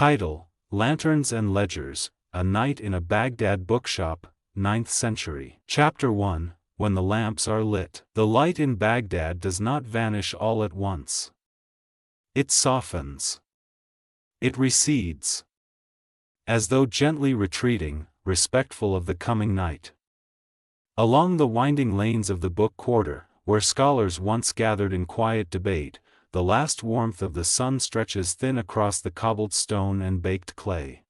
Title: Lanterns and Ledgers, A Night in a Baghdad Bookshop, 9th Century. Chapter 1: When the Lamps Are Lit. The light in Baghdad does not vanish all at once. It softens. It recedes. As though gently retreating, respectful of the coming night. Along the winding lanes of the book quarter, where scholars once gathered in quiet debate, the last warmth of the sun stretches thin across the cobbled stone and baked clay.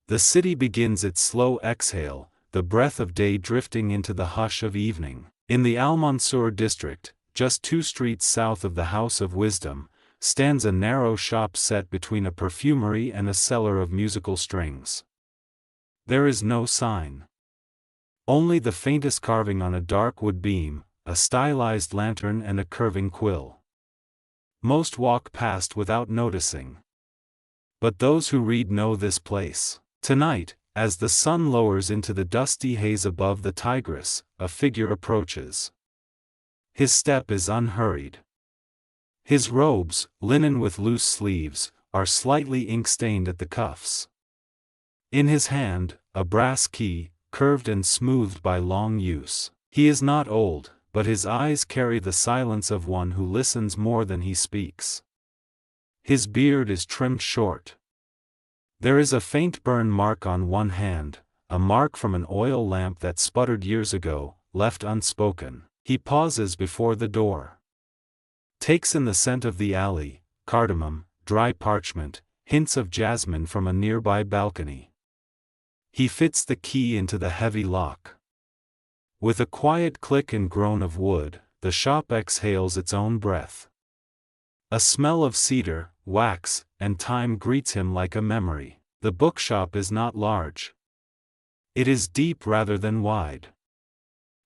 The city begins its slow exhale, the breath of day drifting into the hush of evening. In the Al-Mansur district, just 2 streets south of the House of Wisdom, stands a narrow shop set between a perfumery and a cellar of musical strings. There is no sign. Only the faintest carving on a dark wood beam, a stylized lantern and a curving quill. Most walk past without noticing. But those who read know this place. Tonight, as the sun lowers into the dusty haze above the Tigris, a figure approaches. His step is unhurried. His robes, linen with loose sleeves, are slightly ink-stained at the cuffs. In his hand, a brass key, curved and smoothed by long use. He is not old, but his eyes carry the silence of one who listens more than he speaks. His beard is trimmed short. There is a faint burn mark on one hand, a mark from an oil lamp that sputtered years ago, left unspoken. He pauses before the door. Takes in the scent of the alley, cardamom, dry parchment, hints of jasmine from a nearby balcony. He fits the key into the heavy lock. With a quiet click and groan of wood, the shop exhales its own breath. A smell of cedar, wax, and time greets him like a memory. The bookshop is not large. It is deep rather than wide.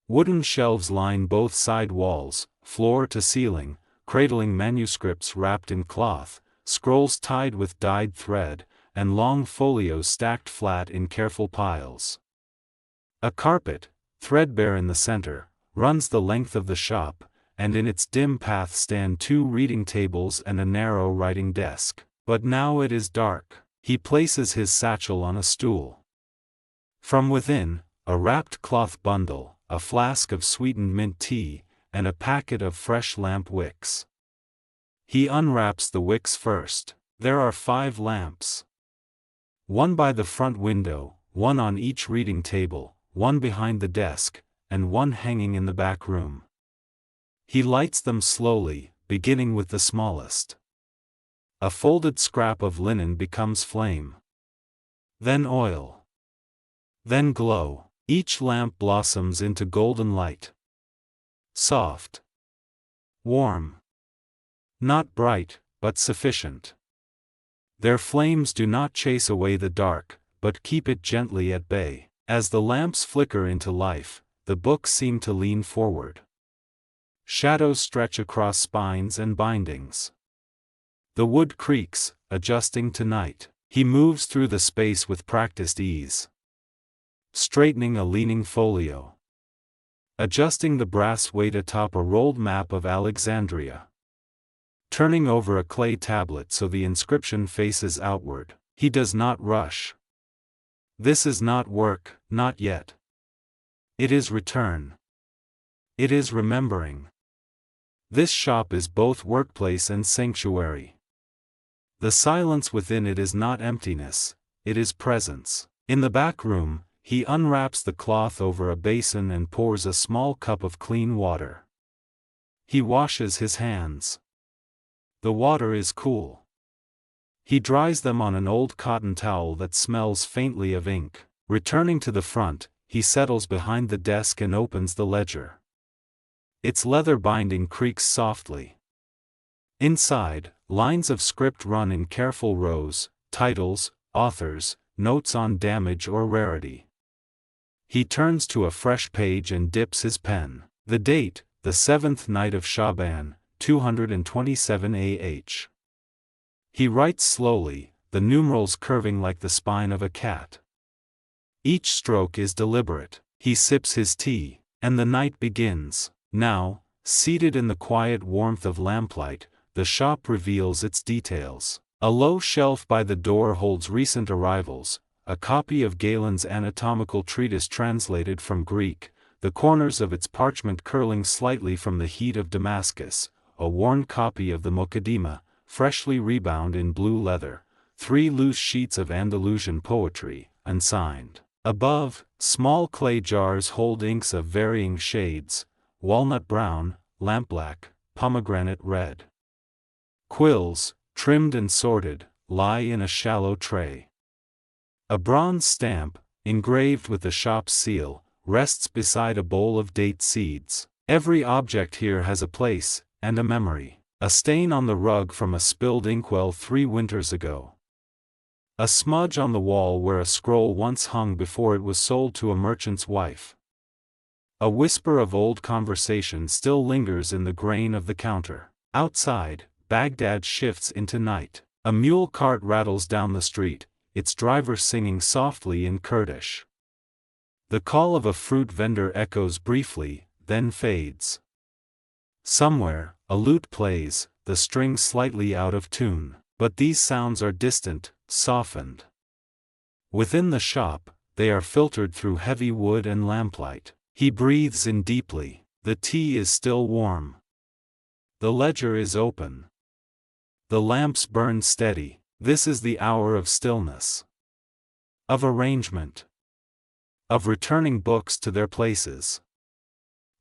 Wooden shelves line both side walls, floor to ceiling, cradling manuscripts wrapped in cloth, scrolls tied with dyed thread, and long folios stacked flat in careful piles. A carpet, threadbare in the center, runs the length of the shop, and in its dim path stand 2 reading tables and a narrow writing desk. But now it is dark. He places his satchel on a stool. From within, a wrapped cloth bundle, a flask of sweetened mint tea, and a packet of fresh lamp wicks. He unwraps the wicks first. There are 5 lamps. 1 by the front window, 1 on each reading table, 1 behind the desk, and 1 hanging in the back room. He lights them slowly, beginning with the smallest. A folded scrap of linen becomes flame. Then oil. Then glow. Each lamp blossoms into golden light. Soft. Warm. Not bright, but sufficient. Their flames do not chase away the dark, but keep it gently at bay. As the lamps flicker into life, the books seem to lean forward. Shadows stretch across spines and bindings. The wood creaks, adjusting to night. He moves through the space with practiced ease. Straightening a leaning folio. Adjusting the brass weight atop a rolled map of Alexandria. Turning over a clay tablet so the inscription faces outward. He does not rush. This is not work, not yet. It is return. It is remembering. This shop is both workplace and sanctuary. The silence within it is not emptiness, it is presence. In the back room, he unwraps the cloth over a basin and pours a small cup of clean water. He washes his hands. The water is cool. He dries them on an old cotton towel that smells faintly of ink. Returning to the front, he settles behind the desk and opens the ledger. Its leather binding creaks softly. Inside, lines of script run in careful rows, titles, authors, notes on damage or rarity. He turns to a fresh page and dips his pen. The date, the 7th night of Shaban, 227 AH. He writes slowly, the numerals curving like the spine of a cat. Each stroke is deliberate. He sips his tea, and the night begins. Now, seated in the quiet warmth of lamplight, the shop reveals its details. A low shelf by the door holds recent arrivals, a copy of Galen's anatomical treatise translated from Greek, the corners of its parchment curling slightly from the heat of Damascus, a worn copy of the Muqaddimah, freshly rebound in blue leather, 3 loose sheets of Andalusian poetry, unsigned. Above, small clay jars hold inks of varying shades, walnut brown, lampblack, pomegranate red. Quills, trimmed and sorted, lie in a shallow tray. A bronze stamp, engraved with the shop's seal, rests beside a bowl of date seeds. Every object here has a place, and a memory. A stain on the rug from a spilled inkwell 3 winters ago. A smudge on the wall where a scroll once hung before it was sold to a merchant's wife. A whisper of old conversation still lingers in the grain of the counter. Outside, Baghdad shifts into night. A mule cart rattles down the street, its driver singing softly in Kurdish. The call of a fruit vendor echoes briefly, then fades. Somewhere, a lute plays, the strings slightly out of tune, but these sounds are distant, softened. Within the shop, they are filtered through heavy wood and lamplight. He breathes in deeply. The tea is still warm. The ledger is open. The lamps burn steady. This is the hour of stillness, of arrangement, of returning books to their places,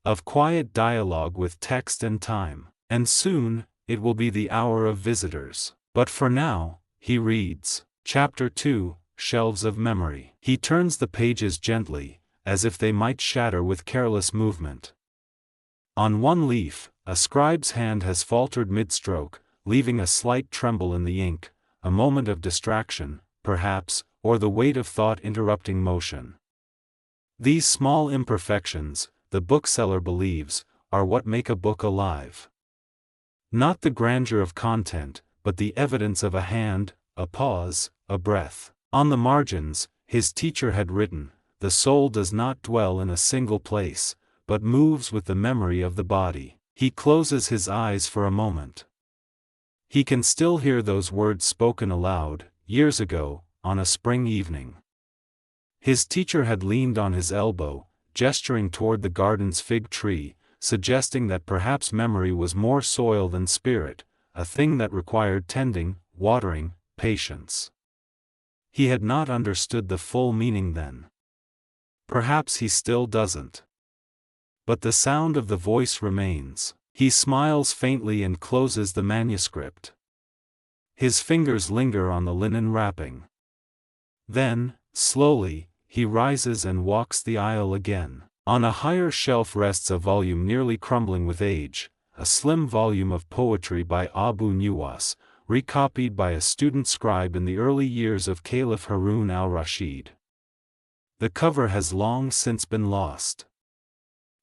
of quiet dialogue with text and time. And soon, it will be the hour of visitors. But for now, he reads. Chapter 2, Shelves of Memory. He turns the pages gently, as if they might shatter with careless movement. On one leaf, a scribe's hand has faltered mid-stroke, leaving a slight tremble in the ink, a moment of distraction, perhaps, or the weight of thought interrupting motion. These small imperfections, the bookseller believes, are what make a book alive. Not the grandeur of content, but the evidence of a hand, a pause, a breath. On the margins, his teacher had written, "The soul does not dwell in a single place, but moves with the memory of the body." He closes his eyes for a moment. He can still hear those words spoken aloud, years ago, on a spring evening. His teacher had leaned on his elbow, gesturing toward the garden's fig tree, suggesting that perhaps memory was more soil than spirit, a thing that required tending, watering, patience. He had not understood the full meaning then. Perhaps he still doesn't. But the sound of the voice remains. He smiles faintly and closes the manuscript. His fingers linger on the linen wrapping. Then, slowly, he rises and walks the aisle again. On a higher shelf rests a volume nearly crumbling with age, a slim volume of poetry by Abu Nuwas, recopied by a student scribe in the early years of Caliph Harun al-Rashid. The cover has long since been lost.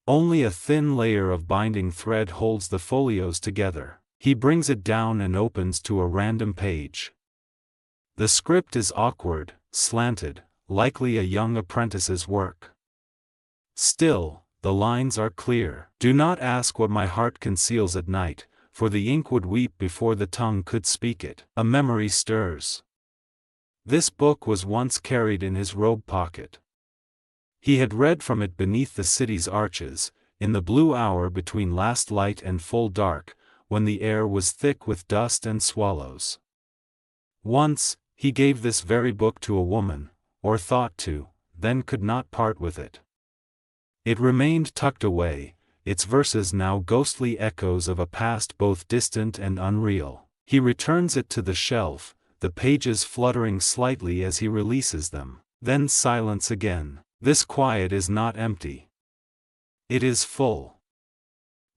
Only a thin layer of binding thread holds the folios together. He brings it down and opens to a random page. The script is awkward, slanted, likely a young apprentice's work. Still, the lines are clear. "Do not ask what my heart conceals at night, for the ink would weep before the tongue could speak it." A memory stirs. This book was once carried in his robe pocket. He had read from it beneath the city's arches, in the blue hour between last light and full dark, when the air was thick with dust and swallows. Once, he gave this very book to a woman, or thought to, then could not part with it. It remained tucked away, its verses now ghostly echoes of a past both distant and unreal. He returns it to the shelf, the pages fluttering slightly as he releases them. Then silence again. This quiet is not empty. It is full.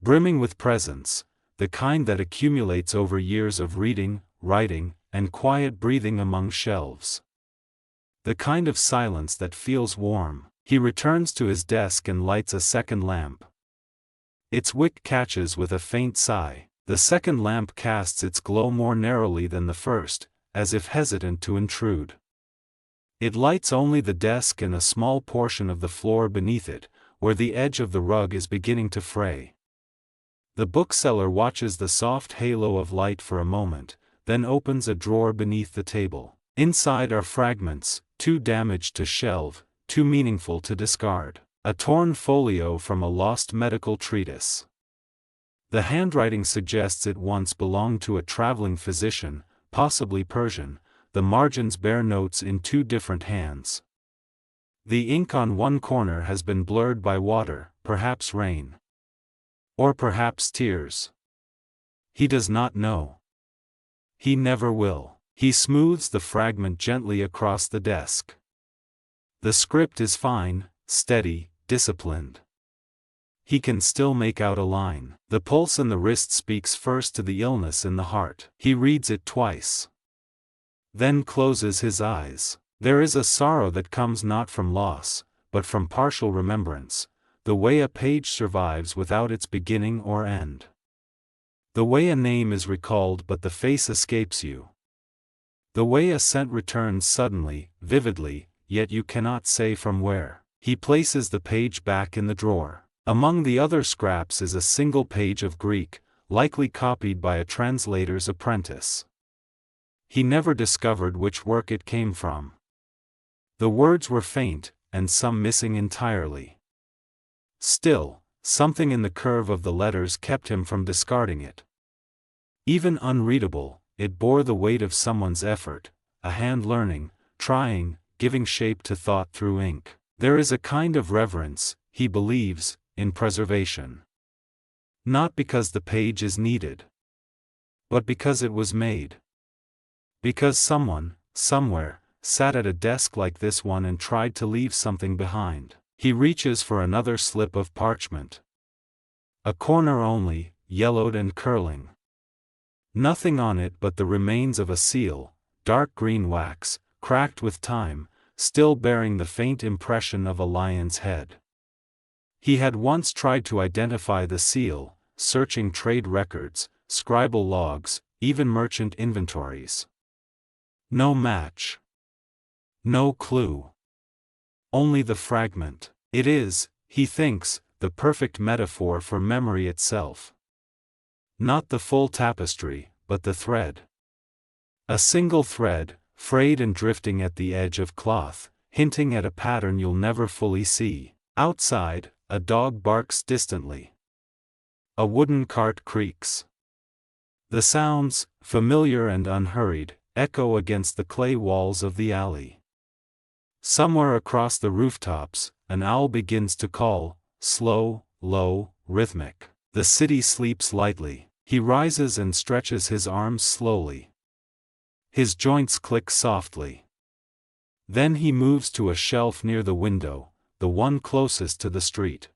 Brimming with presence, the kind that accumulates over years of reading, writing, and quiet breathing among shelves. The kind of silence that feels warm. He returns to his desk and lights a second lamp. Its wick catches with a faint sigh. The second lamp casts its glow more narrowly than the first, as if hesitant to intrude. It lights only the desk and a small portion of the floor beneath it, where the edge of the rug is beginning to fray. The bookseller watches the soft halo of light for a moment, then opens a drawer beneath the table. Inside are fragments, too damaged to shelve, too meaningful to discard. A torn folio from a lost medical treatise. The handwriting suggests it once belonged to a traveling physician, possibly Persian. The margins bear notes in two different hands. The ink on one corner has been blurred by water, perhaps rain. Or perhaps tears. He does not know. He never will. He smooths the fragment gently across the desk. The script is fine, steady, disciplined. He can still make out a line. The pulse in the wrist speaks first to the illness in the heart. He reads it twice. Then closes his eyes. There is a sorrow that comes not from loss, but from partial remembrance, the way a page survives without its beginning or end. The way a name is recalled but the face escapes you. The way a scent returns suddenly, vividly, yet you cannot say from where. He places the page back in the drawer. Among the other scraps is a single page of Greek, likely copied by a translator's apprentice. He never discovered which work it came from. The words were faint, and some missing entirely. Still, something in the curve of the letters kept him from discarding it. Even unreadable, it bore the weight of someone's effort, a hand learning, trying, giving shape to thought through ink. There is a kind of reverence, he believes, in preservation. Not because the page is needed, but because it was made. Because someone, somewhere, sat at a desk like this one and tried to leave something behind. He reaches for another slip of parchment. A corner only, yellowed and curling. Nothing on it but the remains of a seal, dark green wax, cracked with time, still bearing the faint impression of a lion's head. He had once tried to identify the seal, searching trade records, scribal logs, even merchant inventories. No match. No clue. Only the fragment. It is, he thinks, the perfect metaphor for memory itself. Not the full tapestry, but the thread. A single thread, frayed and drifting at the edge of cloth, hinting at a pattern you'll never fully see. Outside, a dog barks distantly. A wooden cart creaks. The sounds, familiar and unhurried, echo against the clay walls of the alley. Somewhere across the rooftops, an owl begins to call, slow, low, rhythmic. The city sleeps lightly. He rises and stretches his arms slowly. His joints click softly. Then he moves to a shelf near the window, the one closest to the street.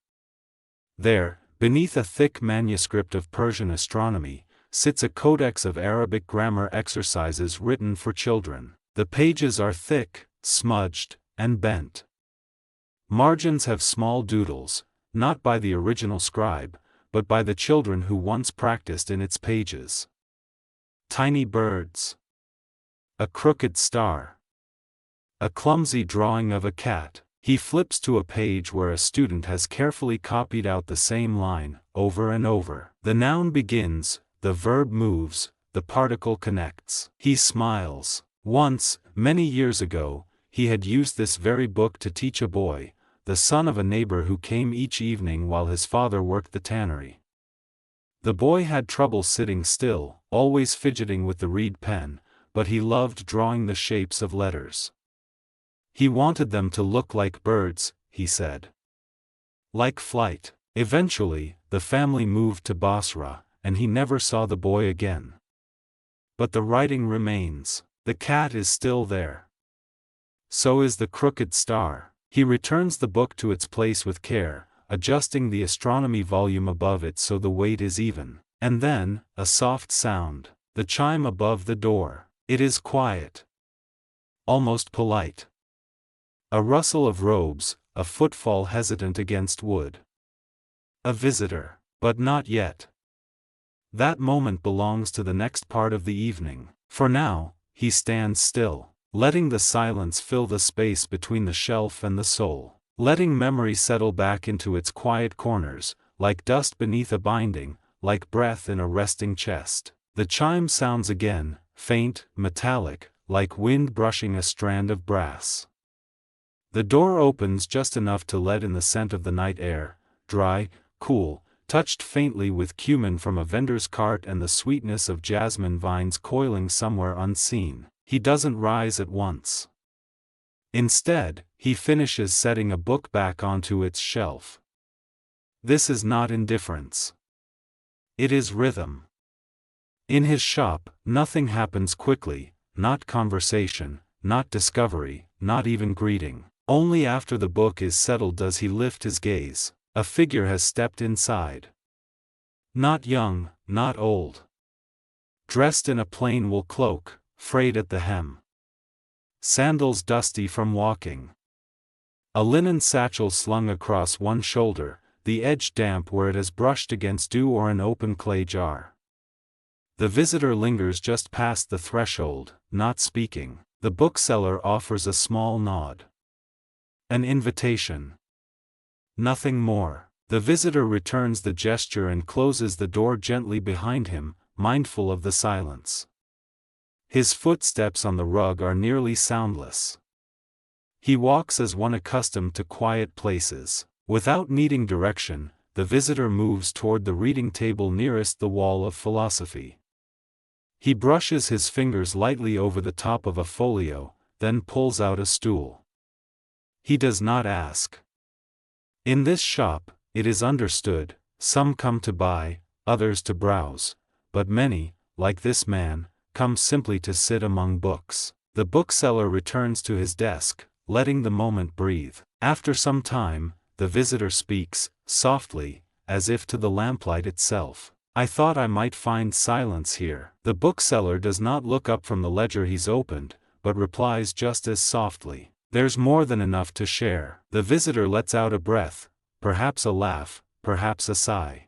There, beneath a thick manuscript of Persian astronomy, sits a codex of Arabic grammar exercises written for children. The pages are thick, smudged, and bent. Margins have small doodles, not by the original scribe, but by the children who once practiced in its pages. Tiny birds. A crooked star. A clumsy drawing of a cat. He flips to a page where a student has carefully copied out the same line, over and over. The noun begins, the verb moves, the particle connects. He smiles. Once, many years ago, he had used this very book to teach a boy, the son of a neighbor who came each evening while his father worked the tannery. The boy had trouble sitting still, always fidgeting with the reed pen, but he loved drawing the shapes of letters. He wanted them to look like birds, he said. Like flight. Eventually, the family moved to Basra, and he never saw the boy again. But the writing remains. The cat is still there. So is the crooked star. He returns the book to its place with care, adjusting the astronomy volume above it so the weight is even. And then, a soft sound. The chime above the door. It is quiet. Almost polite. A rustle of robes, a footfall hesitant against wood. A visitor. But not yet. That moment belongs to the next part of the evening. For now, he stands still, letting the silence fill the space between the shelf and the soul, letting memory settle back into its quiet corners, like dust beneath a binding, like breath in a resting chest. The chime sounds again, faint, metallic, like wind brushing a strand of brass. The door opens just enough to let in the scent of the night air, dry, cool, touched faintly with cumin from a vendor's cart and the sweetness of jasmine vines coiling somewhere unseen. He doesn't rise at once. Instead, he finishes setting a book back onto its shelf. This is not indifference. It is rhythm. In his shop, nothing happens quickly, not conversation, not discovery, not even greeting. Only after the book is settled does he lift his gaze. A figure has stepped inside. Not young, not old. Dressed in a plain wool cloak, frayed at the hem. Sandals dusty from walking. A linen satchel slung across one shoulder, the edge damp where it has brushed against dew or an open clay jar. The visitor lingers just past the threshold, not speaking. The bookseller offers a small nod. An invitation. Nothing more. The visitor returns the gesture and closes the door gently behind him, mindful of the silence. His footsteps on the rug are nearly soundless. He walks as one accustomed to quiet places. Without needing direction, the visitor moves toward the reading table nearest the wall of philosophy. He brushes his fingers lightly over the top of a folio, then pulls out a stool. He does not ask. In this shop, it is understood, some come to buy, others to browse, but many, like this man, come simply to sit among books. The bookseller returns to his desk, letting the moment breathe. After some time, the visitor speaks, softly, as if to the lamplight itself. I thought I might find silence here. The bookseller does not look up from the ledger he's opened, but replies just as softly. There's more than enough to share. The visitor lets out a breath, perhaps a laugh, perhaps a sigh.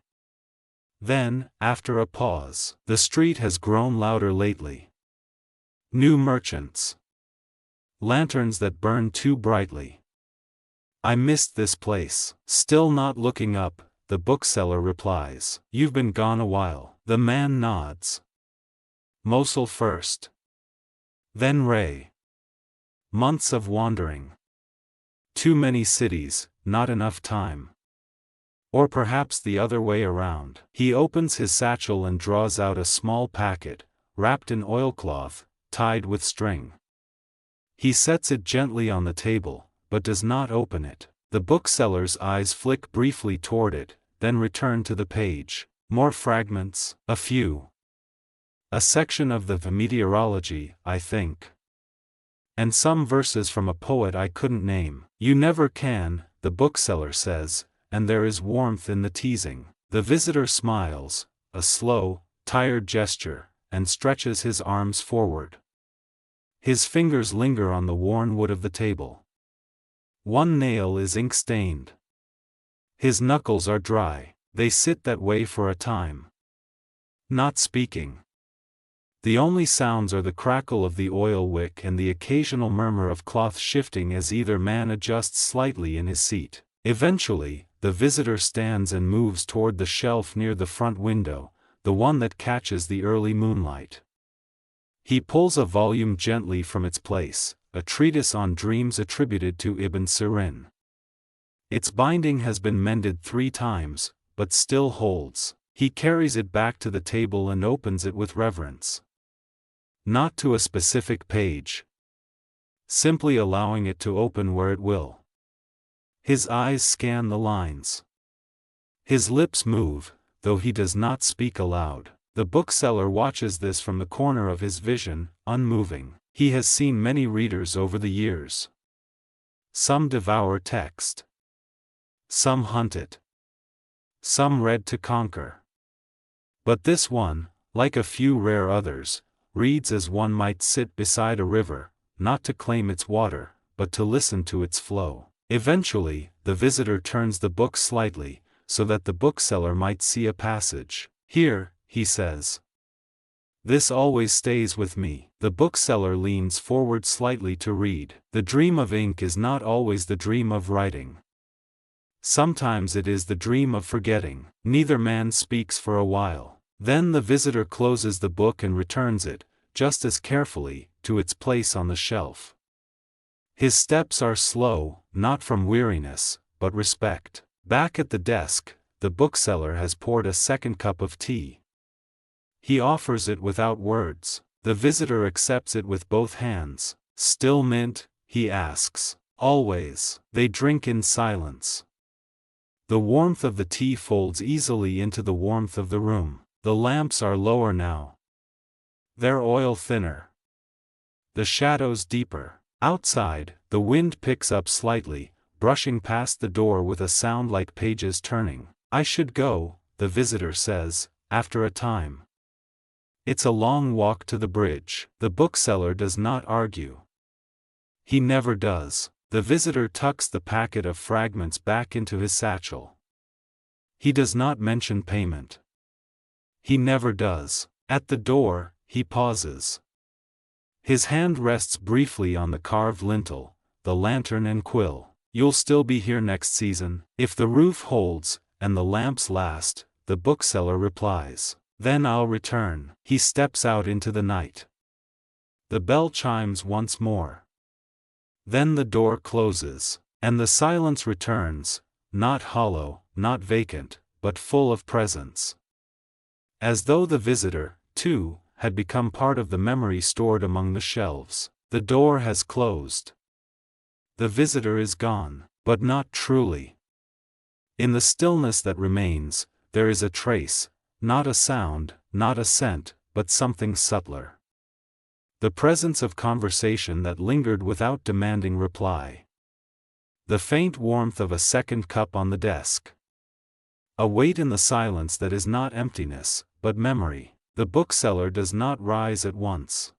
Then, after a pause, the street has grown louder lately. New merchants. Lanterns that burn too brightly. I missed this place. Still not looking up, the bookseller replies. You've been gone a while. The man nods. Mosul first. Then Ray. Months of wandering. Too many cities, not enough time. Or perhaps the other way around. He opens his satchel and draws out a small packet, wrapped in oilcloth, tied with string. He sets it gently on the table, but does not open it. The bookseller's eyes flick briefly toward it, then return to the page. More fragments, a few. A section of the meteorology, I think. And some verses from a poet I couldn't name. You never can, the bookseller says, and there is warmth in the teasing. The visitor smiles, a slow, tired gesture, and stretches his arms forward. His fingers linger on the worn wood of the table. One nail is ink-stained. His knuckles are dry. They sit that way for a time. Not speaking. The only sounds are the crackle of the oil wick and the occasional murmur of cloth shifting as either man adjusts slightly in his seat. Eventually, the visitor stands and moves toward the shelf near the front window, the one that catches the early moonlight. He pulls a volume gently from its place, a treatise on dreams attributed to Ibn Sirin. Its binding has been mended 3 times, but still holds. He carries it back to the table and opens it with reverence. Not to a specific page. Simply allowing it to open where it will. His eyes scan the lines. His lips move, though he does not speak aloud. The bookseller watches this from the corner of his vision, unmoving. He has seen many readers over the years. Some devour text. Some hunt it. Some read to conquer. But this one, like a few rare others, reads as one might sit beside a river, not to claim its water, but to listen to its flow. Eventually, the visitor turns the book slightly, so that the bookseller might see a passage. Here, he says. This always stays with me. The bookseller leans forward slightly to read. The dream of ink is not always the dream of writing. Sometimes it is the dream of forgetting. Neither man speaks for a while. Then the visitor closes the book and returns it, just as carefully, to its place on the shelf. His steps are slow, not from weariness, but respect. Back at the desk, the bookseller has poured a second cup of tea. He offers it without words. The visitor accepts it with both hands. "Still mint?" he asks. "Always." They drink in silence. The warmth of the tea folds easily into the warmth of the room. The lamps are lower now. Their oil thinner. The shadows deeper. Outside, the wind picks up slightly, brushing past the door with a sound like pages turning. "I should go," the visitor says, after a time. "It's a long walk to the bridge." The bookseller does not argue. He never does. The visitor tucks the packet of fragments back into his satchel. He does not mention payment. He never does. At the door, he pauses. His hand rests briefly on the carved lintel, the lantern and quill. "You'll still be here next season, if the roof holds, and the lamps last," the bookseller replies. "Then I'll return." He steps out into the night. The bell chimes once more. Then the door closes, and the silence returns, not hollow, not vacant, but full of presence. As though the visitor, too, had become part of the memory stored among the shelves. The door has closed. The visitor is gone, but not truly. In the stillness that remains, there is a trace, not a sound, not a scent, but something subtler. The presence of conversation that lingered without demanding reply. The faint warmth of a second cup on the desk. A weight in the silence that is not emptiness, but memory. The bookseller does not rise at once.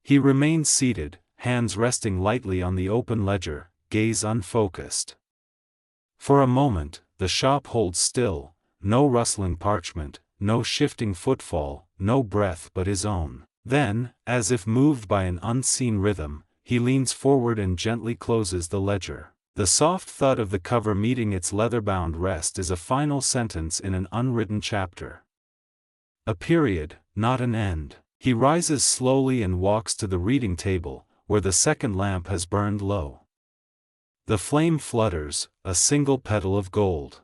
He remains seated, hands resting lightly on the open ledger, gaze unfocused. For a moment, the shop holds still, no rustling parchment, no shifting footfall, no breath but his own. Then, as if moved by an unseen rhythm, he leans forward and gently closes the ledger. The soft thud of the cover meeting its leather-bound rest is a final sentence in an unwritten chapter. A period, not an end. He rises slowly and walks to the reading table, where the second lamp has burned low. The flame flutters, a single petal of gold.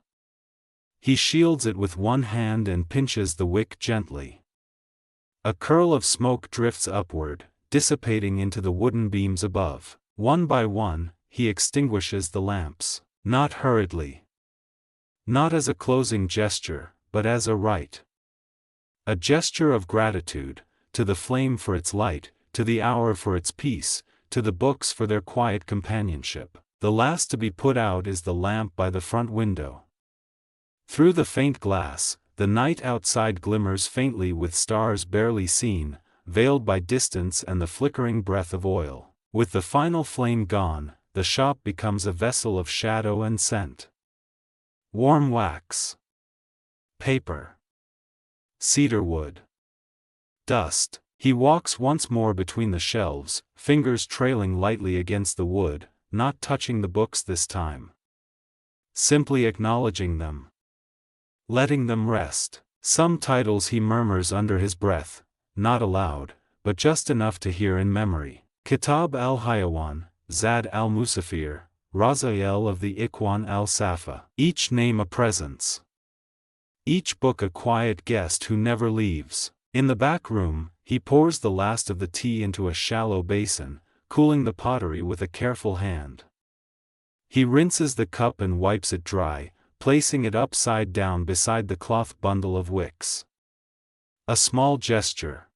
He shields it with one hand and pinches the wick gently. A curl of smoke drifts upward, dissipating into the wooden beams above. One by one, he extinguishes the lamps. Not hurriedly. Not as a closing gesture, but as a rite. A gesture of gratitude, to the flame for its light, to the hour for its peace, to the books for their quiet companionship. The last to be put out is the lamp by the front window. Through the faint glass, the night outside glimmers faintly with stars barely seen, veiled by distance and the flickering breath of oil. With the final flame gone, the shop becomes a vessel of shadow and scent. Warm wax. Paper. Cedar wood. Dust. He walks once more between the shelves, fingers trailing lightly against the wood, not touching the books this time. Simply acknowledging them. Letting them rest. Some titles he murmurs under his breath, not aloud, but just enough to hear in memory. Kitab al-Hayawan, Zad al-Musafir, Raziel of the Ikhwan al-Safa. Each name a presence. Each book a quiet guest who never leaves. In the back room, he pours the last of the tea into a shallow basin, cooling the pottery with a careful hand. He rinses the cup and wipes it dry, placing it upside down beside the cloth bundle of wicks. A small gesture.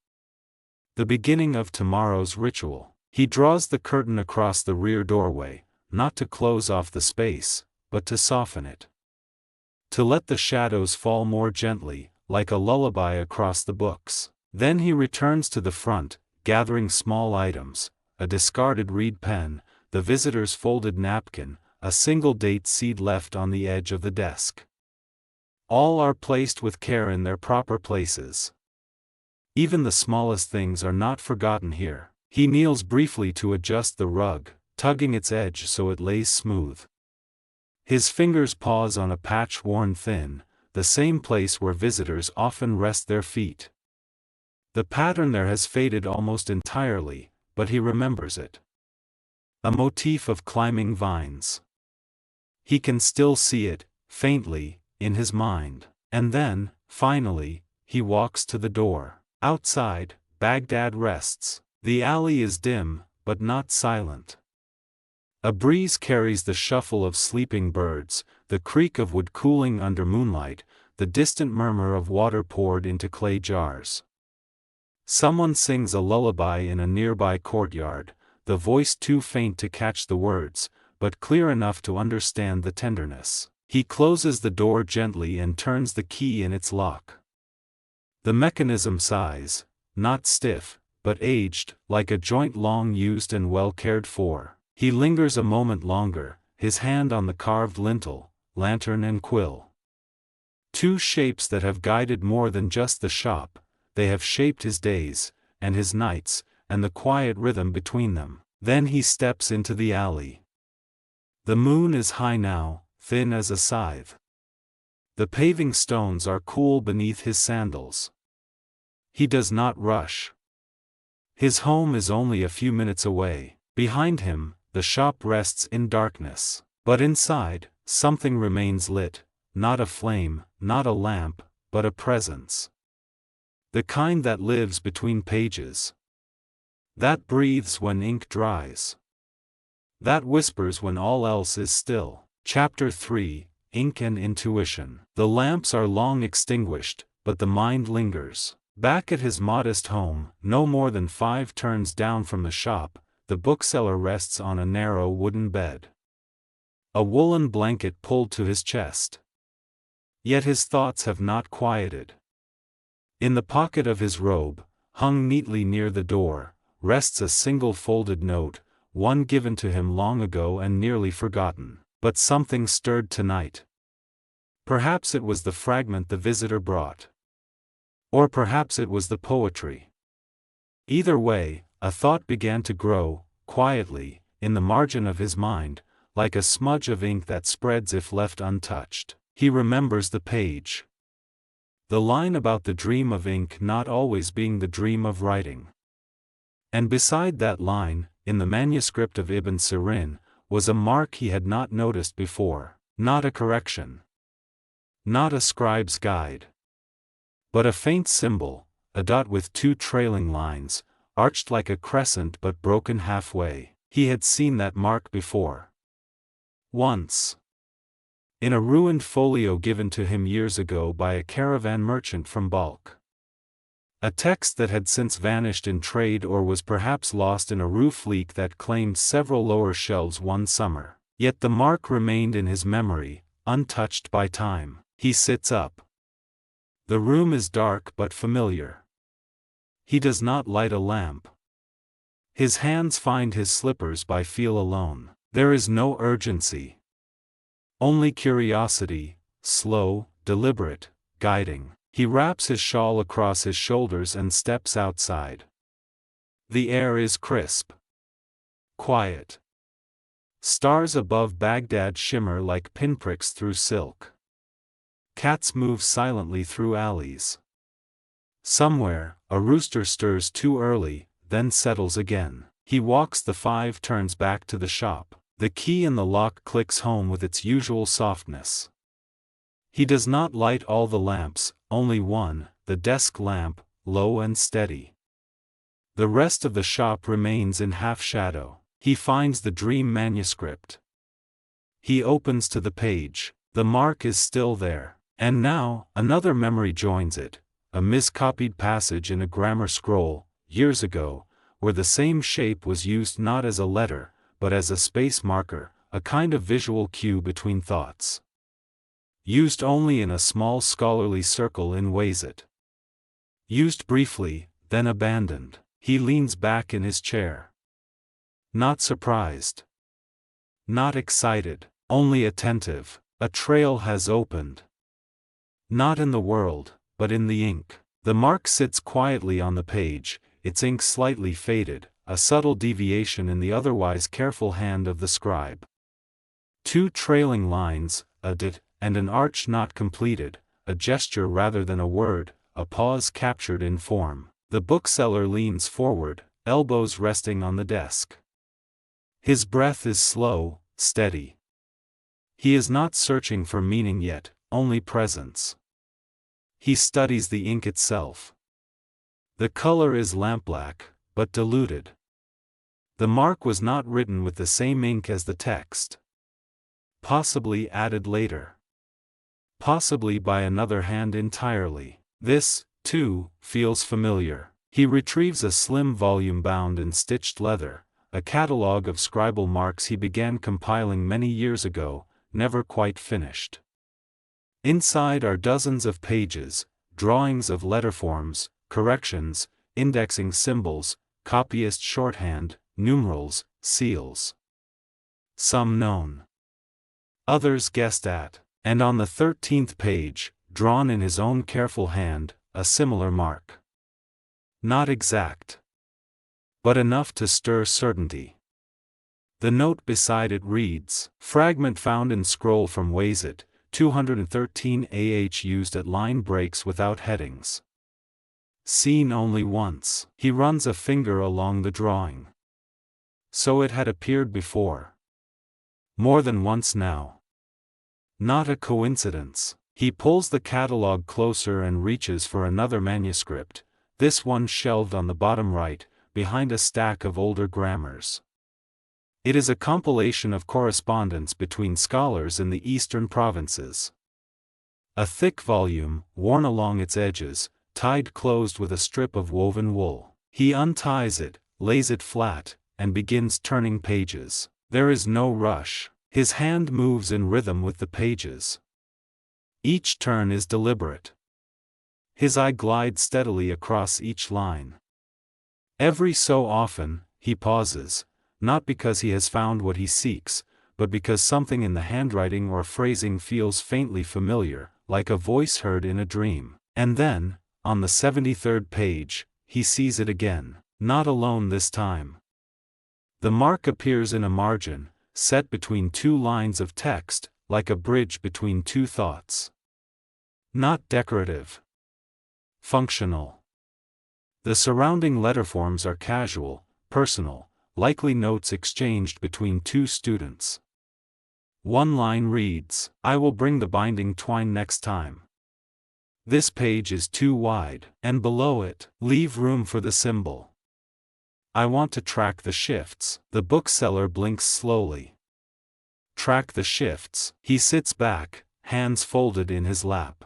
The beginning of tomorrow's ritual. He draws the curtain across the rear doorway, not to close off the space, but to soften it. To let the shadows fall more gently, like a lullaby across the books. Then he returns to the front, gathering small items, a discarded reed pen, the visitor's folded napkin, a single date seed left on the edge of the desk. All are placed with care in their proper places. Even the smallest things are not forgotten here. He kneels briefly to adjust the rug, tugging its edge so it lays smooth. His fingers pause on a patch worn thin, the same place where visitors often rest their feet. The pattern there has faded almost entirely, but he remembers it. A motif of climbing vines. He can still see it, faintly, in his mind. And then, finally, he walks to the door. Outside, Baghdad rests. The alley is dim, but not silent. A breeze carries the shuffle of sleeping birds, the creak of wood cooling under moonlight, the distant murmur of water poured into clay jars. Someone sings a lullaby in a nearby courtyard, the voice too faint to catch the words, but clear enough to understand the tenderness. He closes the door gently and turns the key in its lock. The mechanism sighs, not stiff, but aged, like a joint long used and well cared for. He lingers a moment longer, his hand on the carved lintel, lantern and quill. Two shapes that have guided more than just the shop, they have shaped his days, and his nights, and the quiet rhythm between them. Then he steps into the alley. The moon is high now, thin as a scythe. The paving stones are cool beneath his sandals. He does not rush. His home is only a few minutes away. Behind him, the shop rests in darkness. But inside, something remains lit, not a flame, not a lamp, but a presence. The kind that lives between pages. That breathes when ink dries. That whispers when all else is still. Chapter 3, Ink and Intuition. The lamps are long extinguished, but the mind lingers. Back at his modest home, no more than 5 turns down from the shop, the bookseller rests on a narrow wooden bed. A woolen blanket pulled to his chest. Yet his thoughts have not quieted. In the pocket of his robe, hung neatly near the door, rests a single folded note, one given to him long ago and nearly forgotten. But something stirred tonight. Perhaps it was the fragment the visitor brought. Or perhaps it was the poetry. Either way, a thought began to grow, quietly, in the margin of his mind, like a smudge of ink that spreads if left untouched. He remembers the page. The line about the dream of ink not always being the dream of writing. And beside that line, in the manuscript of Ibn Sirin, was a mark he had not noticed before, not a correction. Not a scribe's guide. But a faint symbol, a dot with 2 trailing lines, arched like a crescent but broken halfway. He had seen that mark before. Once. In a ruined folio given to him years ago by a caravan merchant from Balkh. A text that had since vanished in trade or was perhaps lost in a roof leak that claimed several lower shelves one summer. Yet the mark remained in his memory, untouched by time. He sits up. The room is dark but familiar. He does not light a lamp. His hands find his slippers by feel alone. There is no urgency. Only curiosity, slow, deliberate, guiding. He wraps his shawl across his shoulders and steps outside. The air is crisp. Quiet. Stars above Baghdad shimmer like pinpricks through silk. Cats move silently through alleys. Somewhere, a rooster stirs too early, then settles again. He walks the 5 turns back to the shop. The key in the lock clicks home with its usual softness. He does not light all the lamps, only one, the desk lamp, low and steady. The rest of the shop remains in half shadow. He finds the dream manuscript. He opens to the page. The mark is still there. And now, another memory joins it, a miscopied passage in a grammar scroll, years ago, where the same shape was used not as a letter, but as a space marker, a kind of visual cue between thoughts. Used only in a small scholarly circle in Wayzat. Used briefly, then abandoned. He leans back in his chair. Not surprised. Not excited, only attentive. A trail has opened. Not in the world, but in the ink. The mark sits quietly on the page, its ink slightly faded, a subtle deviation in the otherwise careful hand of the scribe. 2 trailing lines, a dit, and an arch not completed, a gesture rather than a word, a pause captured in form. The bookseller leans forward, elbows resting on the desk. His breath is slow, steady. He is not searching for meaning yet, only presence. He studies the ink itself. The color is lampblack, but diluted. The mark was not written with the same ink as the text. Possibly added later. Possibly by another hand entirely. This, too, feels familiar. He retrieves a slim volume bound in stitched leather, a catalogue of scribal marks he began compiling many years ago, never quite finished. Inside are dozens of pages, drawings of letterforms, corrections, indexing symbols, copyist shorthand, numerals, seals. Some known. Others guessed at, and on the 13th page, drawn in his own careful hand, a similar mark. Not exact, but enough to stir certainty. The note beside it reads, fragment found in scroll from Wayzat, 213 AH used at line breaks without headings. Seen only once. He runs a finger along the drawing. So it had appeared before. More than once now. Not a coincidence. He pulls the catalogue closer and reaches for another manuscript, this one shelved on the bottom right, behind a stack of older grammars. It is a compilation of correspondence between scholars in the eastern provinces. A thick volume, worn along its edges, tied closed with a strip of woven wool. He unties it, lays it flat, and begins turning pages. There is no rush. His hand moves in rhythm with the pages. Each turn is deliberate. His eye glides steadily across each line. Every so often, he pauses, not because he has found what he seeks, but because something in the handwriting or phrasing feels faintly familiar, like a voice heard in a dream. And then, on the 73rd page, he sees it again, not alone this time. The mark appears in a margin, set between two lines of text, like a bridge between two thoughts. Not decorative. Functional. The surrounding letterforms are casual, personal, likely notes exchanged between two students. One line reads, I will bring the binding twine next time. This page is too wide, and below it, leave room for the symbol. I want to track the shifts. The bookseller blinks slowly. Track the shifts. He sits back, hands folded in his lap.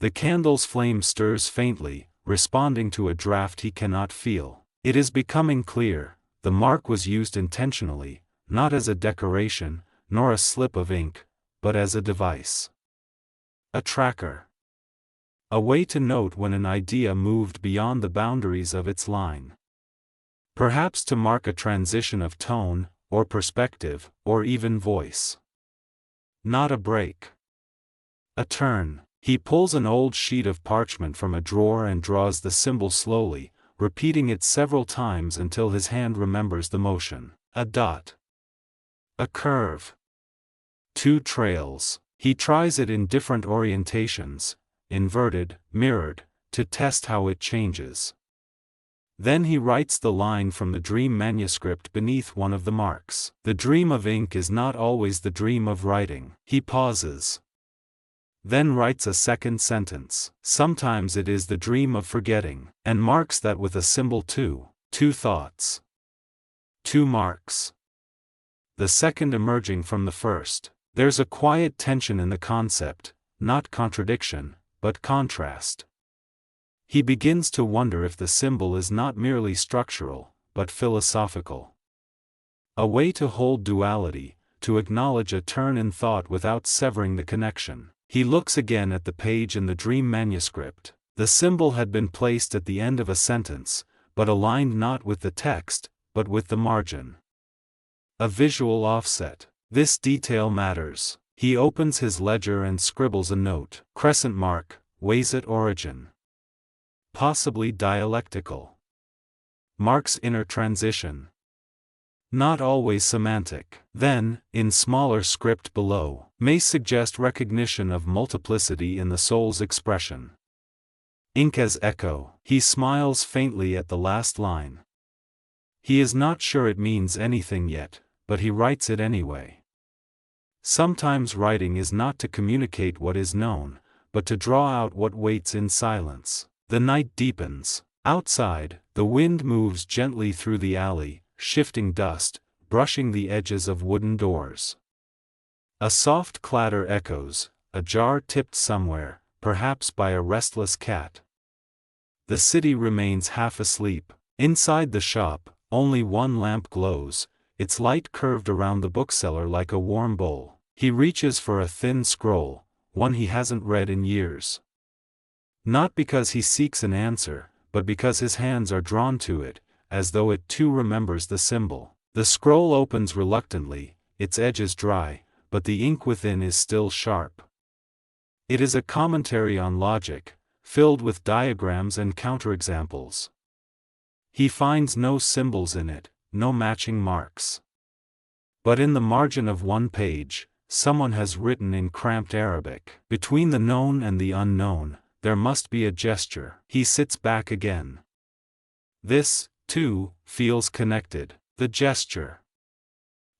The candle's flame stirs faintly, responding to a draft he cannot feel. It is becoming clear, the mark was used intentionally, not as a decoration, nor a slip of ink, but as a device. A tracker. A way to note when an idea moved beyond the boundaries of its line. Perhaps to mark a transition of tone, or perspective, or even voice. Not a break. A turn. He pulls an old sheet of parchment from a drawer and draws the symbol slowly, repeating it several times until his hand remembers the motion. A dot. A curve. Two trails. He tries it in different orientations, inverted, mirrored, to test how it changes. Then he writes the line from the dream manuscript beneath one of the marks. The dream of ink is not always the dream of writing. He pauses. Then writes a second sentence. Sometimes it is the dream of forgetting, and marks that with a symbol too. Two thoughts. Two marks. The second emerging from the first. There's a quiet tension in the concept, not contradiction, but contrast. He begins to wonder if the symbol is not merely structural, but philosophical. A way to hold duality, to acknowledge a turn in thought without severing the connection. He looks again at the page in the dream manuscript. The symbol had been placed at the end of a sentence, but aligned not with the text, but with the margin. A visual offset. This detail matters. He opens his ledger and scribbles a note. Crescent mark, Wayzat origin. Possibly dialectical. Mark's inner transition. Not always semantic. Then, in smaller script below, may suggest recognition of multiplicity in the soul's expression. Ink as echo. He smiles faintly at the last line. He is not sure it means anything yet, but he writes it anyway. Sometimes writing is not to communicate what is known, but to draw out what waits in silence. The night deepens. Outside, the wind moves gently through the alley, shifting dust, brushing the edges of wooden doors. A soft clatter echoes, a jar tipped somewhere, perhaps by a restless cat. The city remains half asleep. Inside the shop, only one lamp glows, its light curved around the bookseller like a warm bowl. He reaches for a thin scroll, one he hasn't read in years. Not because he seeks an answer, but because his hands are drawn to it, as though it too remembers the symbol. The scroll opens reluctantly, its edges dry, but the ink within is still sharp. It is a commentary on logic, filled with diagrams and counterexamples. He finds no symbols in it, no matching marks. But in the margin of one page, someone has written in cramped Arabic, "Between the known and the unknown, there must be a gesture." He sits back again. This, too, feels connected. The gesture.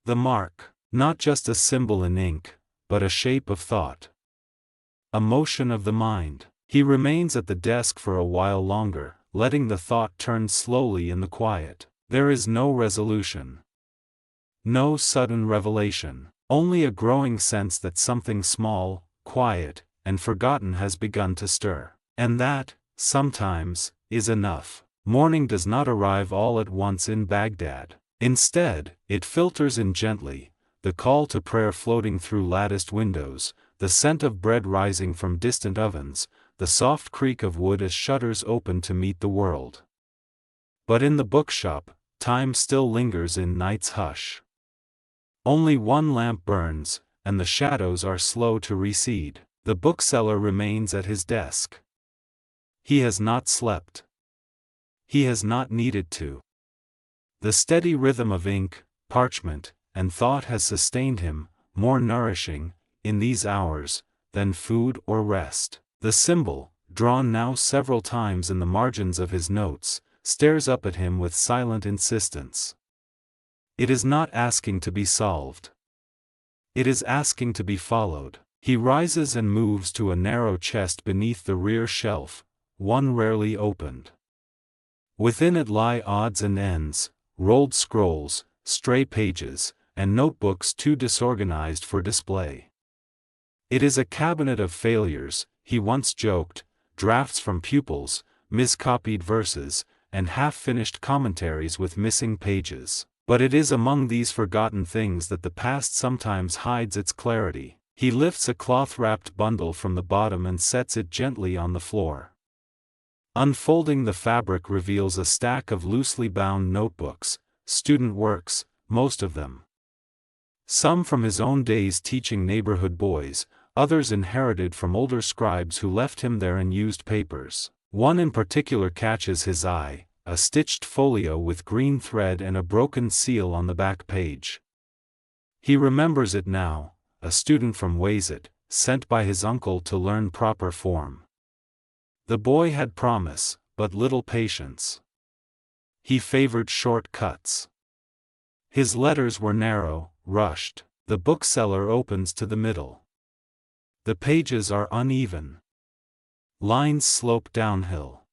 The mark. Not just a symbol in ink, but a shape of thought. A motion of the mind. He remains at the desk for a while longer, letting the thought turn slowly in the quiet. There is no resolution. No sudden revelation. Only a growing sense that something small, quiet, and forgotten has begun to stir. And that, sometimes, is enough. Morning does not arrive all at once in Baghdad. Instead, it filters in gently, the call to prayer floating through latticed windows, the scent of bread rising from distant ovens, the soft creak of wood as shutters open to meet the world. But in the bookshop, time still lingers in night's hush. Only one lamp burns, and the shadows are slow to recede. The bookseller remains at his desk. He has not slept. He has not needed to. The steady rhythm of ink, parchment, and thought has sustained him, more nourishing, in these hours, than food or rest. The symbol, drawn now several times in the margins of his notes, stares up at him with silent insistence. It is not asking to be solved. It is asking to be followed. He rises and moves to a narrow chest beneath the rear shelf, one rarely opened. Within it lie odds and ends, rolled scrolls, stray pages, and notebooks too disorganized for display. It is a cabinet of failures, he once joked, drafts from pupils, miscopied verses, and half-finished commentaries with missing pages. But it is among these forgotten things that the past sometimes hides its clarity. He lifts a cloth-wrapped bundle from the bottom and sets it gently on the floor. Unfolding the fabric reveals a stack of loosely bound notebooks, student works, most of them. Some from his own days teaching neighborhood boys, others inherited from older scribes who left him their unused papers. One in particular catches his eye, a stitched folio with green thread and a broken seal on the back page. He remembers it now, a student from Wayzat, sent by his uncle to learn proper form. The boy had promise, but little patience. He favored short cuts. His letters were narrow, rushed. The bookseller opens to the middle. The pages are uneven. Lines slope downhill.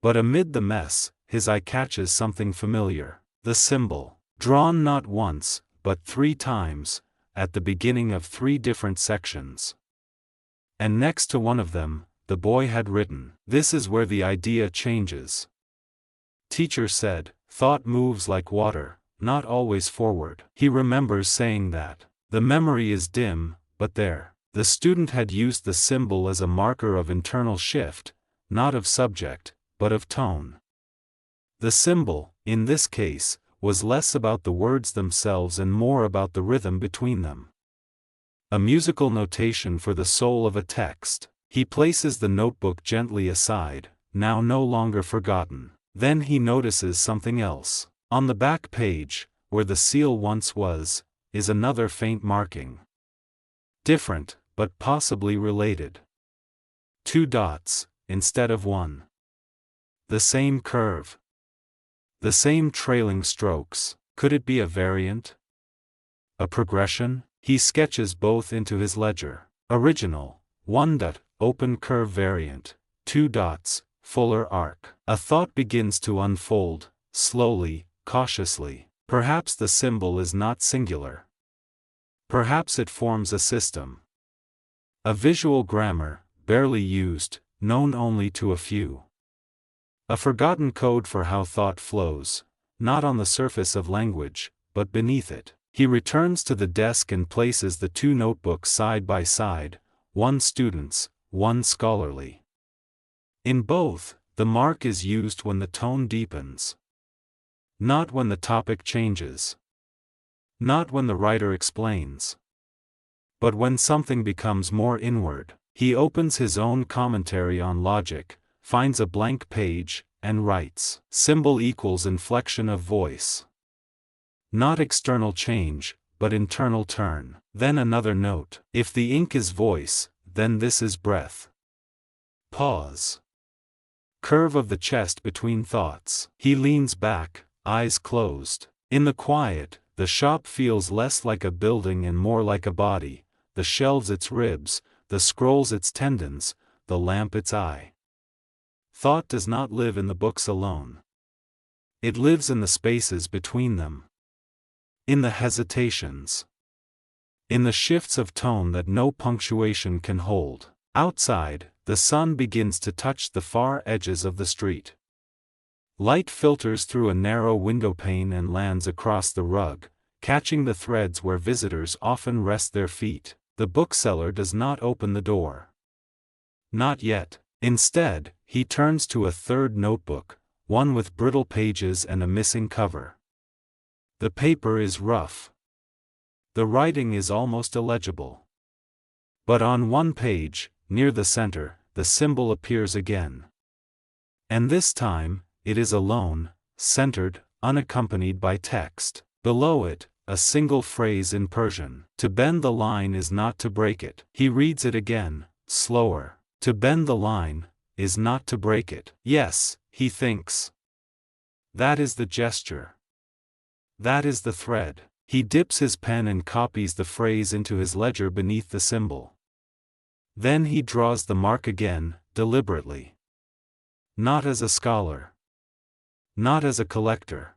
But amid the mess, his eye catches something familiar. The symbol, drawn not once, but 3 times, at the beginning of 3 different sections. And next to one of them, the boy had written, "This is where the idea changes." Teacher said, "Thought moves like water, not always forward." He remembers saying that. The memory is dim, but there. The student had used the symbol as a marker of internal shift, not of subject, but of tone. The symbol, in this case, was less about the words themselves and more about the rhythm between them. A musical notation for the soul of a text. He places the notebook gently aside, now no longer forgotten. Then he notices something else. On the back page, where the seal once was, is another faint marking. Different, but possibly related. 2 dots, instead of one. The same curve. The same trailing strokes. Could it be a variant? A progression? He sketches both into his ledger. Original, 1 dot, open curve variant, 2 dots, fuller arc. A thought begins to unfold, slowly, cautiously. Perhaps the symbol is not singular. Perhaps it forms a system. A visual grammar, barely used, known only to a few. A forgotten code for how thought flows, not on the surface of language, but beneath it. He returns to the desk and places the two notebooks side by side, one student's, one scholarly. In both, the mark is used when the tone deepens. Not when the topic changes. Not when the writer explains. But when something becomes more inward. He opens his own commentary on logic, finds a blank page, and writes. Symbol equals inflection of voice. Not external change, but internal turn. Then another note. If the ink is voice, then this is breath. Pause. Curve of the chest between thoughts. He leans back, eyes closed. In the quiet, the shop feels less like a building and more like a body, the shelves its ribs, the scrolls its tendons, the lamp its eye. Thought does not live in the books alone. It lives in the spaces between them. In the hesitations. In the shifts of tone that no punctuation can hold. Outside, the sun begins to touch the far edges of the street. Light filters through a narrow windowpane and lands across the rug, catching the threads where visitors often rest their feet. The bookseller does not open the door. Not yet. Instead, he turns to a third notebook, one with brittle pages and a missing cover. The paper is rough. The writing is almost illegible. But on one page, near the center, the symbol appears again. And this time, it is alone, centered, unaccompanied by text. Below it, a single phrase in Persian. To bend the line is not to break it. He reads it again, slower. To bend the line is not to break it. Yes, he thinks. That is the gesture. That is the thread. He dips his pen and copies the phrase into his ledger beneath the symbol. Then he draws the mark again, deliberately. Not as a scholar. Not as a collector.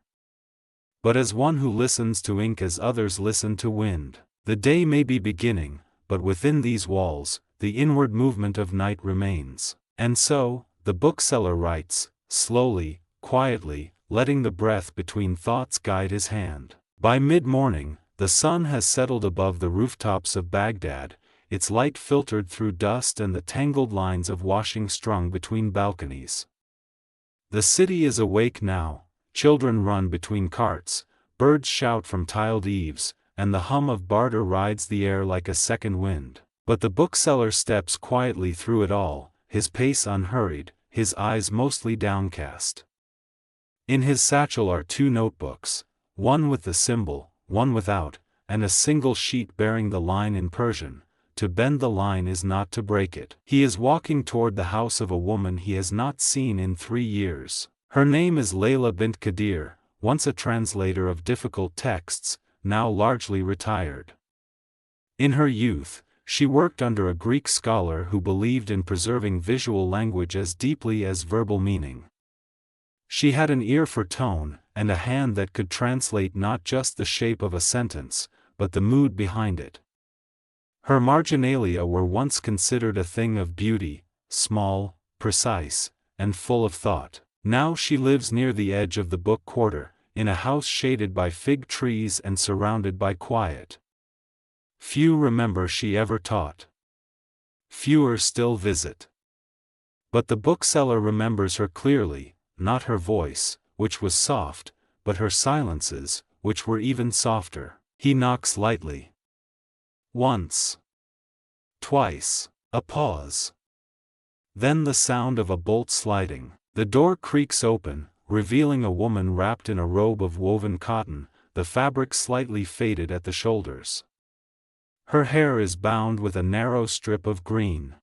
But as one who listens to ink as others listen to wind. The day may be beginning, but within these walls, the inward movement of night remains. And so, the bookseller writes, slowly, quietly, letting the breath between thoughts guide his hand. By mid-morning, the sun has settled above the rooftops of Baghdad, its light filtered through dust and the tangled lines of washing strung between balconies. The city is awake now, children run between carts, birds shout from tiled eaves, and the hum of barter rides the air like a second wind. But the bookseller steps quietly through it all, his pace unhurried, his eyes mostly downcast. In his satchel are two notebooks, one with the symbol, one without, and a single sheet bearing the line in Persian. To bend the line is not to break it. He is walking toward the house of a woman he has not seen in 3 years. Her name is Layla bint Kadir, once a translator of difficult texts, now largely retired. In her youth, she worked under a Greek scholar who believed in preserving visual language as deeply as verbal meaning. She had an ear for tone, and a hand that could translate not just the shape of a sentence, but the mood behind it. Her marginalia were once considered a thing of beauty, small, precise, and full of thought. Now she lives near the edge of the book quarter, in a house shaded by fig trees and surrounded by quiet. Few remember she ever taught. Fewer still visit. But the bookseller remembers her clearly, not her voice, which was soft, but her silences, which were even softer. He knocks lightly. Once. Twice. A pause. Then the sound of a bolt sliding. The door creaks open, revealing a woman wrapped in a robe of woven cotton, the fabric slightly faded at the shoulders. Her hair is bound with a narrow strip of green.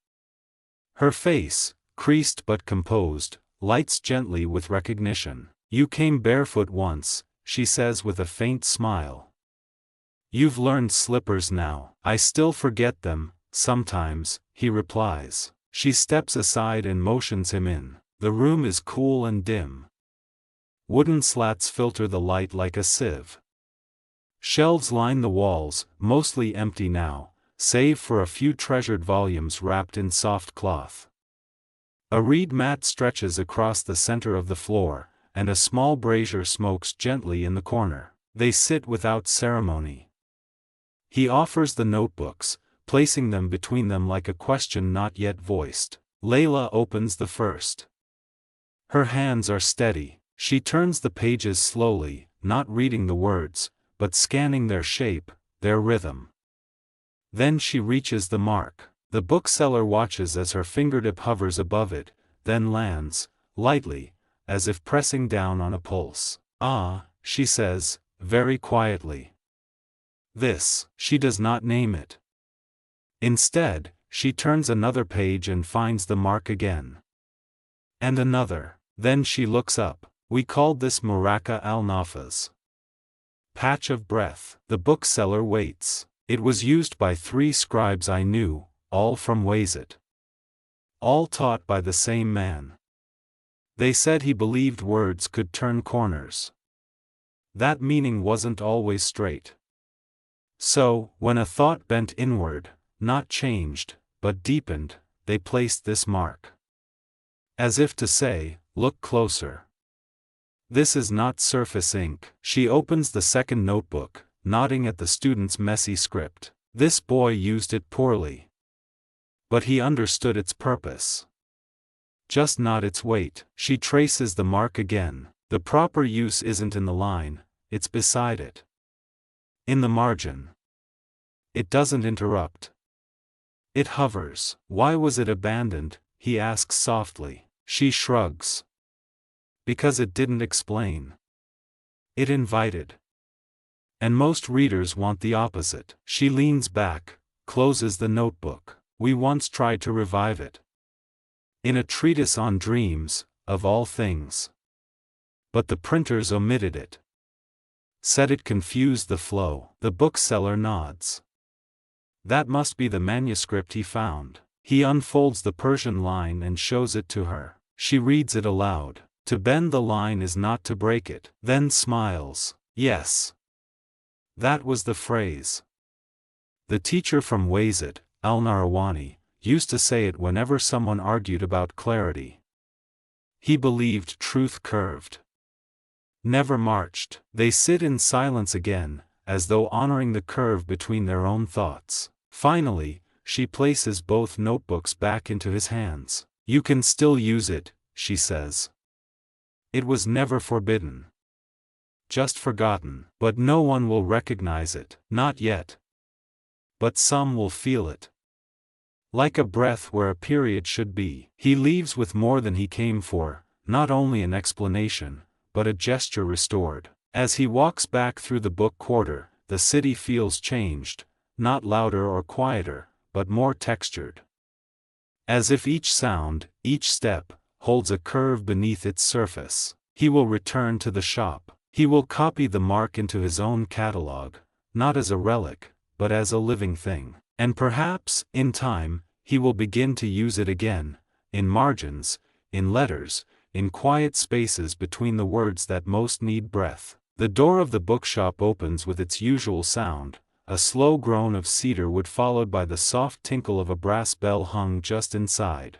Her face, creased but composed, lights gently with recognition. "You came barefoot once," she says with a faint smile. "You've learned slippers now." "I still forget them, sometimes," he replies. She steps aside and motions him in. The room is cool and dim. Wooden slats filter the light like a sieve. Shelves line the walls, mostly empty now, save for a few treasured volumes wrapped in soft cloth. A reed mat stretches across the center of the floor, and a small brazier smokes gently in the corner. They sit without ceremony. He offers the notebooks, placing them between them like a question not yet voiced. Layla opens the first. Her hands are steady. She turns the pages slowly, not reading the words, but scanning their shape, their rhythm. Then she reaches the mark. The bookseller watches as her fingertip hovers above it, then lands, lightly, as if pressing down on a pulse. "Ah," she says, very quietly. "This." She does not name it. Instead, she turns another page and finds the mark again. And another. Then she looks up. "We called this Muraka al-Nafas." Patch of breath. The bookseller waits. "It was used by 3 scribes I knew, all from Wayzat. All taught by the same man. They said he believed words could turn corners. That meaning wasn't always straight. So, when a thought bent inward, not changed, but deepened, they placed this mark. As if to say, look closer. This is not surface ink." She opens the second notebook, nodding at the student's messy script. "This boy used it poorly. But he understood its purpose. Just not its weight." She traces the mark again. The proper use isn't in the line, it's beside it. In the margin. It doesn't interrupt. It hovers. "Why was it abandoned?" he asks softly. She shrugs. "Because it didn't explain. It invited. And most readers want the opposite." She leans back, closes the notebook. "We once tried to revive it. In a treatise on dreams, of all things. But the printers omitted it. Said it confused the flow." The bookseller nods. That must be the manuscript he found. He unfolds the Persian line and shows it to her. She reads it aloud. "To bend the line is not to break it." Then smiles. "Yes. That was the phrase. The teacher from Wayzat, Al-Narawani, used to say it whenever someone argued about clarity. He believed truth curved. Never marched." They sit in silence again, as though honoring the curve between their own thoughts. Finally, she places both notebooks back into his hands. "You can still use it," she says. "It was never forbidden. Just forgotten. But no one will recognize it. Not yet. But some will feel it. Like a breath where a period should be." He leaves with more than he came for, not only an explanation, but a gesture restored. As he walks back through the book quarter, the city feels changed, not louder or quieter, but more textured. As if each sound, each step, holds a curve beneath its surface. He will return to the shop. He will copy the mark into his own catalog, not as a relic, but as a living thing. And perhaps, in time, he will begin to use it again, in margins, in letters, in quiet spaces between the words that most need breath. The door of the bookshop opens with its usual sound, a slow groan of cedar wood followed by the soft tinkle of a brass bell hung just inside.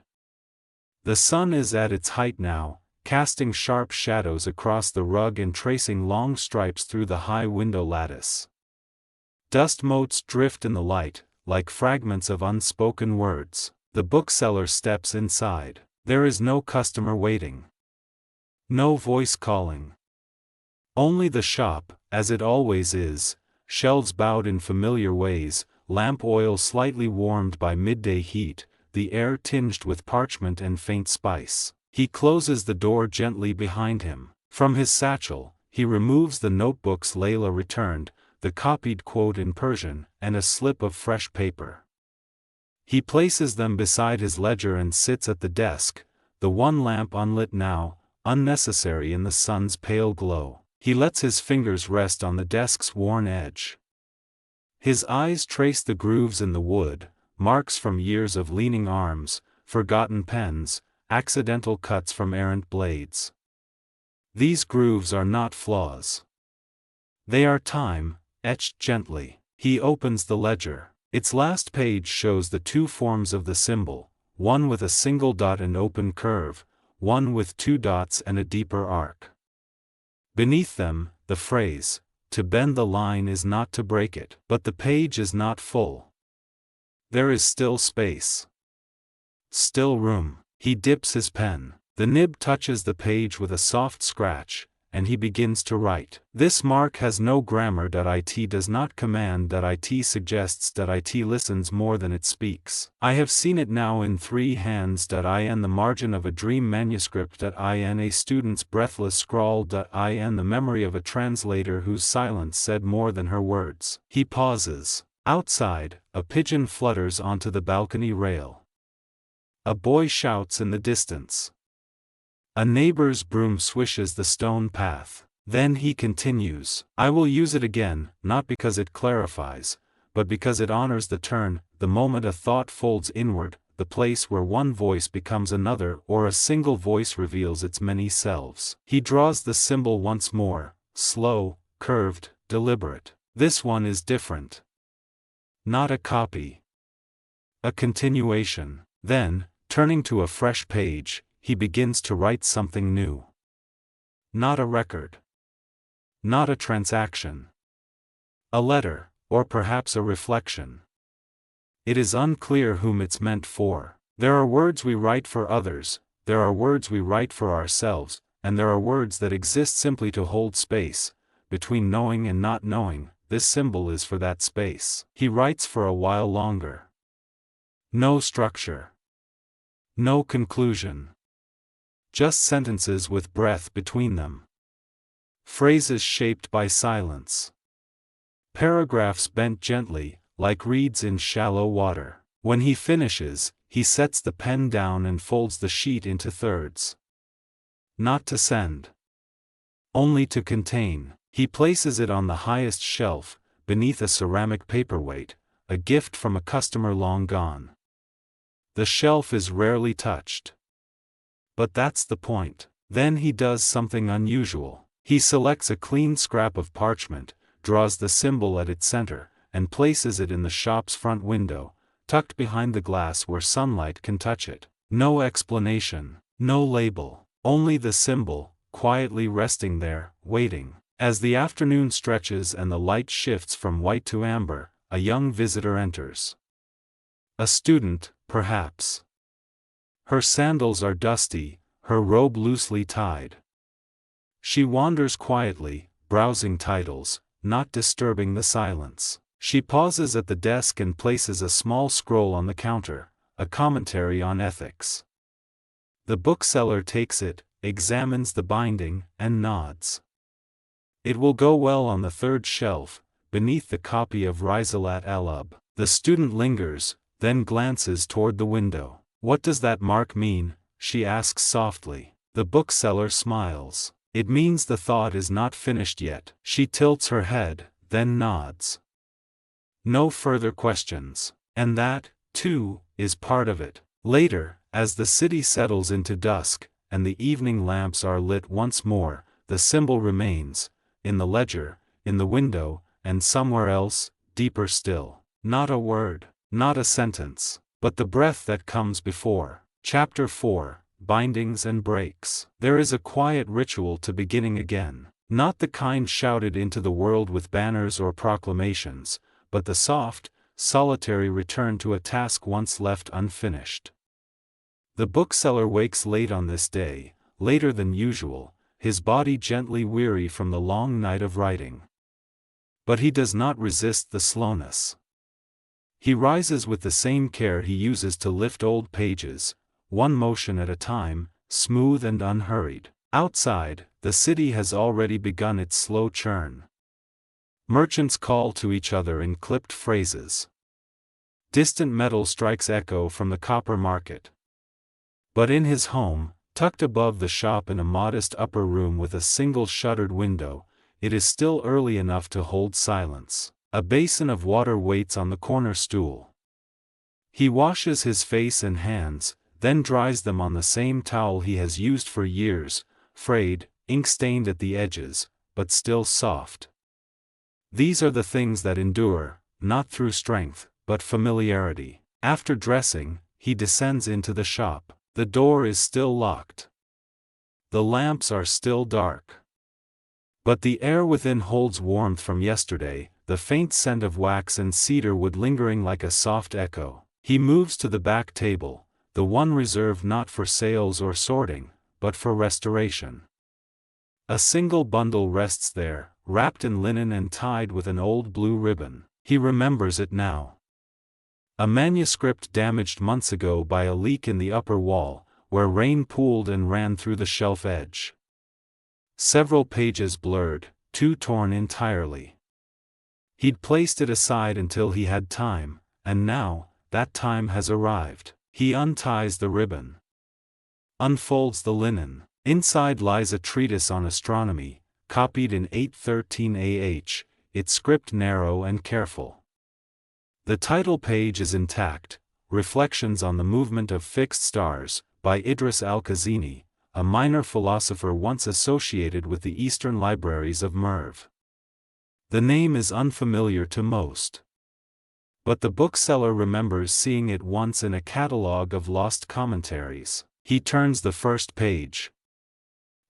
The sun is at its height now, casting sharp shadows across the rug and tracing long stripes through the high window lattice. Dust motes drift in the light, like fragments of unspoken words. The bookseller steps inside. There is no customer waiting. No voice calling. Only the shop, as it always is, shelves bowed in familiar ways, lamp oil slightly warmed by midday heat, the air tinged with parchment and faint spice. He closes the door gently behind him. From his satchel, he removes the notebooks Layla returned, the copied quote in Persian, and a slip of fresh paper. He places them beside his ledger and sits at the desk, the one lamp unlit now, unnecessary in the sun's pale glow. He lets his fingers rest on the desk's worn edge. His eyes trace the grooves in the wood, marks from years of leaning arms, forgotten pens, accidental cuts from errant blades. These grooves are not flaws. They are time, etched gently. He opens the ledger. Its last page shows the two forms of the symbol, one with a single dot and open curve, one with two dots and a deeper arc. Beneath them, the phrase, "To bend the line is not to break it." But the page is not full. There is still space. Still room. He dips his pen. The nib touches the page with a soft scratch, and he begins to write. This mark has no grammar. It does not command. It suggests. It listens more than it speaks. I have seen it now in 3 hands. In the margin of a dream manuscript. In a student's breathless scrawl. In the memory of a translator whose silence said more than her words. He pauses. Outside, a pigeon flutters onto the balcony rail. A boy shouts in the distance. A neighbor's broom swishes the stone path. Then he continues. I will use it again, not because it clarifies, but because it honors the turn, the moment a thought folds inward, the place where one voice becomes another or a single voice reveals its many selves. He draws the symbol once more, slow, curved, deliberate. This one is different. Not a copy. A continuation. Then, turning to a fresh page, he begins to write something new. Not a record. Not a transaction. A letter, or perhaps a reflection. It is unclear whom it's meant for. There are words we write for others, there are words we write for ourselves, and there are words that exist simply to hold space, between knowing and not knowing. This symbol is for that space. He writes for a while longer. No structure. No conclusion. Just sentences with breath between them. Phrases shaped by silence. Paragraphs bent gently, like reeds in shallow water. When he finishes, he sets the pen down and folds the sheet into thirds. Not to send. Only to contain. He places it on the highest shelf, beneath a ceramic paperweight, a gift from a customer long gone. The shelf is rarely touched. But that's the point. Then he does something unusual. He selects a clean scrap of parchment, draws the symbol at its center, and places it in the shop's front window, tucked behind the glass where sunlight can touch it. No explanation, no label, only the symbol, quietly resting there, waiting. As the afternoon stretches and the light shifts from white to amber, a young visitor enters. A student, perhaps. Her sandals are dusty, her robe loosely tied. She wanders quietly, browsing titles, not disturbing the silence. She pauses at the desk and places a small scroll on the counter, a commentary on ethics. The bookseller takes it, examines the binding, and nods. It will go well on the third shelf, beneath the copy of Risalat Alub. The student lingers, then glances toward the window. What does that mark mean? She asks softly. The bookseller smiles. It means the thought is not finished yet. She tilts her head, then nods. No further questions. And that, too, is part of it. Later, as the city settles into dusk, and the evening lamps are lit once more, the symbol remains, in the ledger, in the window, and somewhere else, deeper still. Not a word, not a sentence, but the breath that comes before. Chapter 4, Bindings and Breaks. There is a quiet ritual to beginning again. Not the kind shouted into the world with banners or proclamations, but the soft, solitary return to a task once left unfinished. The bookseller wakes late on this day, later than usual, his body gently weary from the long night of writing. But he does not resist the slowness. He rises with the same care he uses to lift old pages, one motion at a time, smooth and unhurried. Outside, the city has already begun its slow churn. Merchants call to each other in clipped phrases. Distant metal strikes echo from the copper market. But in his home, tucked above the shop in a modest upper room with a single shuttered window, it is still early enough to hold silence. A basin of water waits on the corner stool. He washes his face and hands, then dries them on the same towel he has used for years, frayed, ink-stained at the edges, but still soft. These are the things that endure, not through strength, but familiarity. After dressing, he descends into the shop. The door is still locked. The lamps are still dark. But the air within holds warmth from yesterday, the faint scent of wax and cedar wood lingering like a soft echo. He moves to the back table, the one reserved not for sales or sorting, but for restoration. A single bundle rests there, wrapped in linen and tied with an old blue ribbon. He remembers it now. A manuscript damaged months ago by a leak in the upper wall, where rain pooled and ran through the shelf edge. Several pages blurred, two torn entirely. He'd placed it aside until he had time, and now, that time has arrived. He unties the ribbon. Unfolds the linen. Inside lies a treatise on astronomy, copied in 813 AH, its script narrow and careful. The title page is intact, Reflections on the Movement of Fixed Stars, by Idris al-Khazini, a minor philosopher once associated with the Eastern libraries of Merv. The name is unfamiliar to most. But the bookseller remembers seeing it once in a catalogue of lost commentaries. He turns the first page.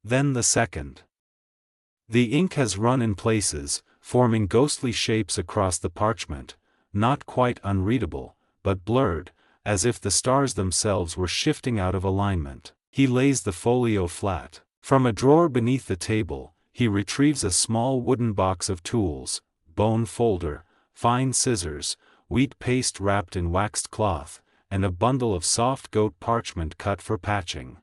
Then the second. The ink has run in places, forming ghostly shapes across the parchment, not quite unreadable, but blurred, as if the stars themselves were shifting out of alignment. He lays the folio flat. From a drawer beneath the table, he retrieves a small wooden box of tools, bone folder, fine scissors, wheat paste wrapped in waxed cloth, and a bundle of soft goat parchment cut for patching.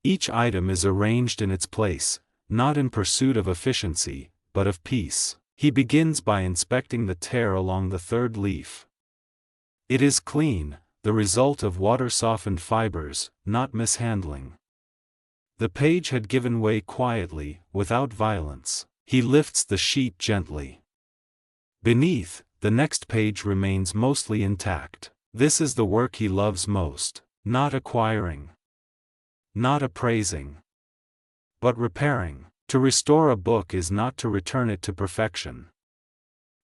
Each item is arranged in its place, not in pursuit of efficiency, but of peace. He begins by inspecting the tear along the third leaf. It is clean, the result of water-softened fibers, not mishandling. The page had given way quietly, without violence. He lifts the sheet gently. Beneath, the next page remains mostly intact. This is the work he loves most, not acquiring, not appraising, but repairing. To restore a book is not to return it to perfection.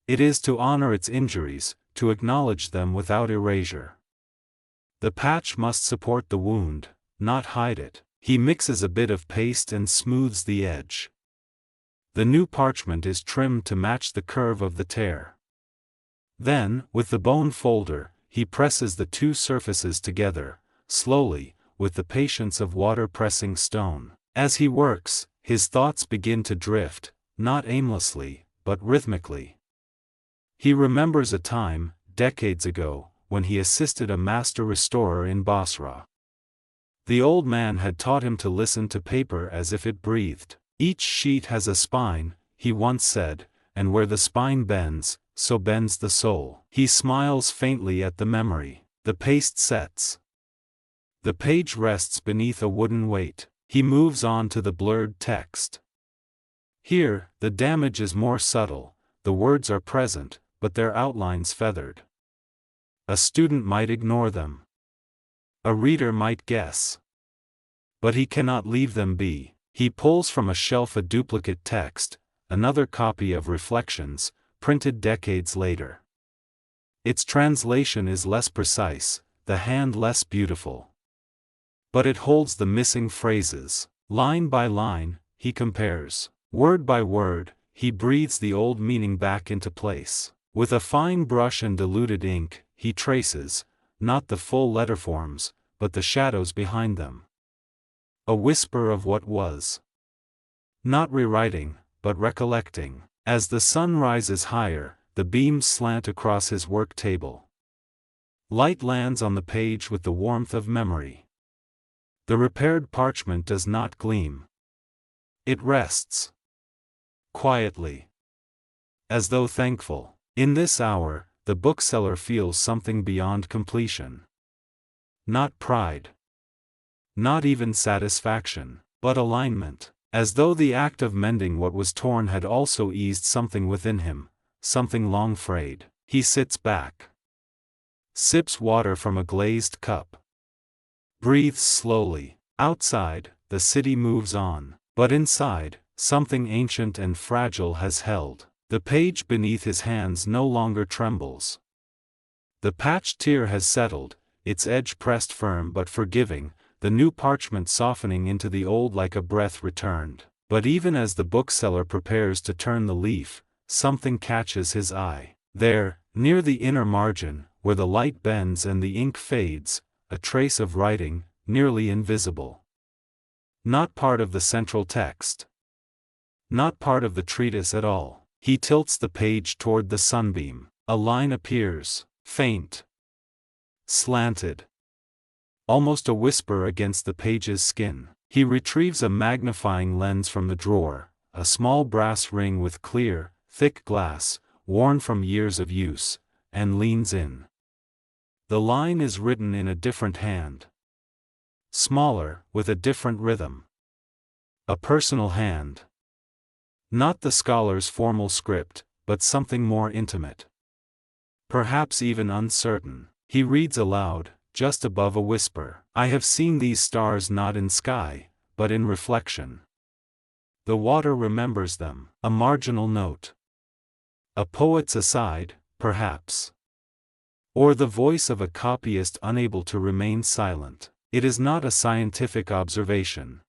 It is to honor its injuries, to acknowledge them without erasure. The patch must support the wound, not hide it. He mixes a bit of paste and smooths the edge. The new parchment is trimmed to match the curve of the tear. Then, with the bone folder, he presses the two surfaces together, slowly, with the patience of water pressing stone. As he works, his thoughts begin to drift, not aimlessly, but rhythmically. He remembers a time, decades ago, when he assisted a master restorer in Basra. The old man had taught him to listen to paper as if it breathed. Each sheet has a spine, he once said, and where the spine bends, so bends the soul. He smiles faintly at the memory. The paste sets. The page rests beneath a wooden weight. He moves on to the blurred text. Here, the damage is more subtle, the words are present, but their outlines feathered. A student might ignore them. A reader might guess. But he cannot leave them be. He pulls from a shelf a duplicate text, another copy of Reflections, printed decades later. Its translation is less precise, the hand less beautiful. But it holds the missing phrases. Line by line, he compares. Word by word, he breathes the old meaning back into place. With a fine brush and diluted ink, he traces, not the full letterforms, but the shadows behind them. A whisper of what was. Not rewriting, but recollecting. As the sun rises higher, the beams slant across his work table. Light lands on the page with the warmth of memory. The repaired parchment does not gleam. It rests. Quietly. As though thankful. In this hour, the bookseller feels something beyond completion. Not pride. not even satisfaction, but alignment. As though the act of mending what was torn had also eased something within him, something long frayed. He sits back, sips water from a glazed cup, breathes slowly. Outside, the city moves on, but inside, something ancient and fragile has held. The page beneath his hands no longer trembles. The patched tear has settled, its edge pressed firm but forgiving, the new parchment softening into the old like a breath returned. But even as the bookseller prepares to turn the leaf, something catches his eye. There, near the inner margin, where the light bends and the ink fades, a trace of writing, nearly invisible. Not part of the central text. Not part of the treatise at all. He tilts the page toward the sunbeam. A line appears, faint, slanted, almost a whisper against the page's skin. He retrieves a magnifying lens from the drawer, a small brass ring with clear, thick glass, worn from years of use, and leans in. The line is written in a different hand. Smaller, with a different rhythm. A personal hand. Not the scholar's formal script, but something more intimate. Perhaps even uncertain. He reads aloud, just above a whisper. I have seen these stars not in sky, but in reflection. The water remembers them. A marginal note. A poet's aside, perhaps. Or the voice of a copyist unable to remain silent. It is not a scientific observation.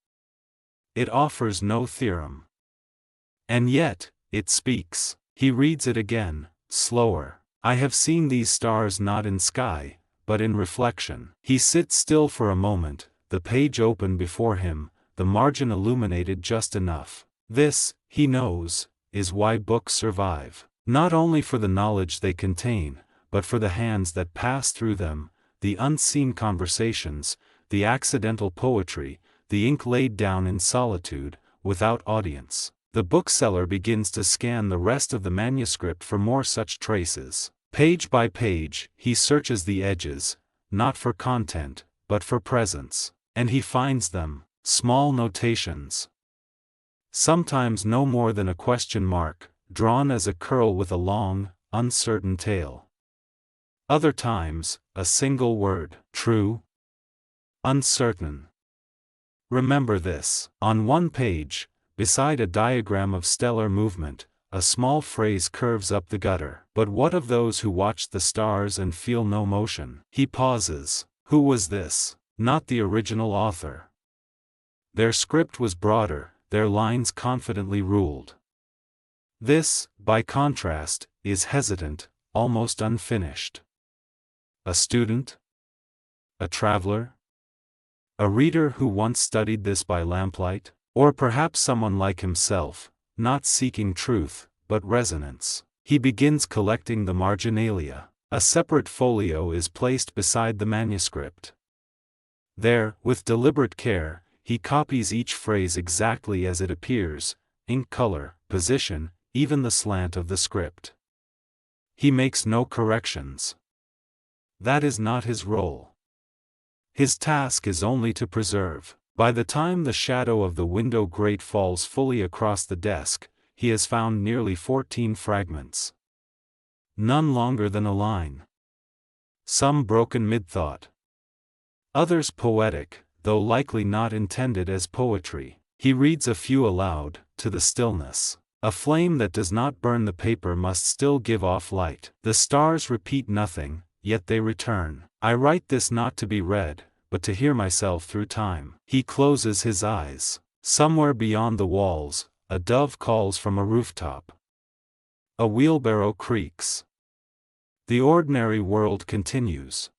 It offers no theorem. And yet, it speaks. He reads it again, slower. I have seen these stars not in sky, but in reflection. He sits still for a moment, the page open before him, the margin illuminated just enough. This, he knows, is why books survive. Not only for the knowledge they contain, but for the hands that pass through them, the unseen conversations, the accidental poetry, the ink laid down in solitude, without audience. The bookseller begins to scan the rest of the manuscript for more such traces. Page by page, he searches the edges, not for content, but for presence. And he finds them, small notations. Sometimes no more than a question mark, drawn as a curl with a long, uncertain tail. Other times, a single word. True? Uncertain. Remember this. On one page, beside a diagram of stellar movement, a small phrase curves up the gutter. But what of those who watch the stars and feel no motion? He pauses. Who was this? Not the original author. Their script was broader, their lines confidently ruled. This, by contrast, is hesitant, almost unfinished. A student? A traveler? A reader who once studied this by lamplight? Or perhaps someone like himself, not seeking truth, but resonance. He begins collecting the marginalia. A separate folio is placed beside the manuscript. There, with deliberate care, he copies each phrase exactly as it appears, ink color, position, even the slant of the script. He makes no corrections. That is not his role. His task is only to preserve. By the time the shadow of the window grate falls fully across the desk, he has found nearly 14 fragments. None longer than a line. Some broken mid-thought. Others poetic, though likely not intended as poetry. He reads a few aloud, to the stillness. A flame that does not burn the paper must still give off light. The stars repeat nothing, yet they return. I write this not to be read, but to hear myself through time. He closes his eyes. Somewhere beyond the walls, a dove calls from a rooftop. A wheelbarrow creaks. The ordinary world continues.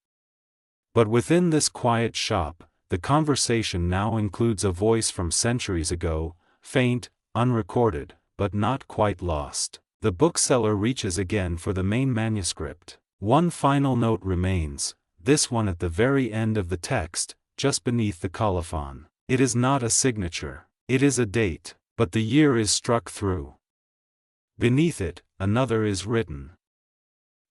But within this quiet shop, the conversation now includes a voice from centuries ago, faint, unrecorded, but not quite lost. The bookseller reaches again for the main manuscript. One final note remains, this one at the very end of the text, just beneath the colophon. It is not a signature. It is a date, but the year is struck through. Beneath it, another is written.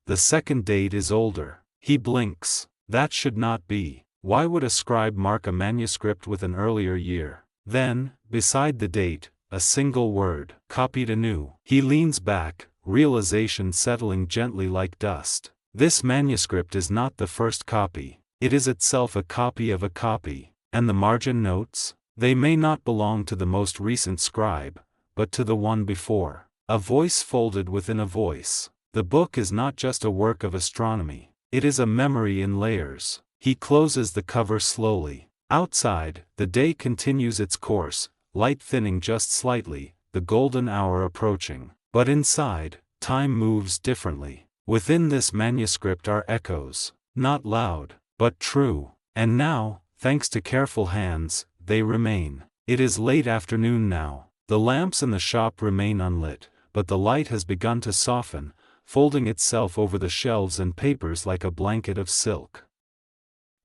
The second date is older. He blinks. That should not be. Why would a scribe mark a manuscript with an earlier year? Then, beside the date, a single word, copied anew. He leans back, realization settling gently like dust. This manuscript is not the first copy. It is itself a copy of a copy. And the margin notes? They may not belong to the most recent scribe, but to the one before. A voice folded within a voice. The book is not just a work of astronomy. It is a memory in layers. He closes the cover slowly. Outside, the day continues its course, light thinning just slightly, the golden hour approaching. But inside, time moves differently. Within this manuscript are echoes. Not loud, but true. And now, thanks to careful hands, they remain. It is late afternoon now. The lamps in the shop remain unlit, but the light has begun to soften, folding itself over the shelves and papers like a blanket of silk.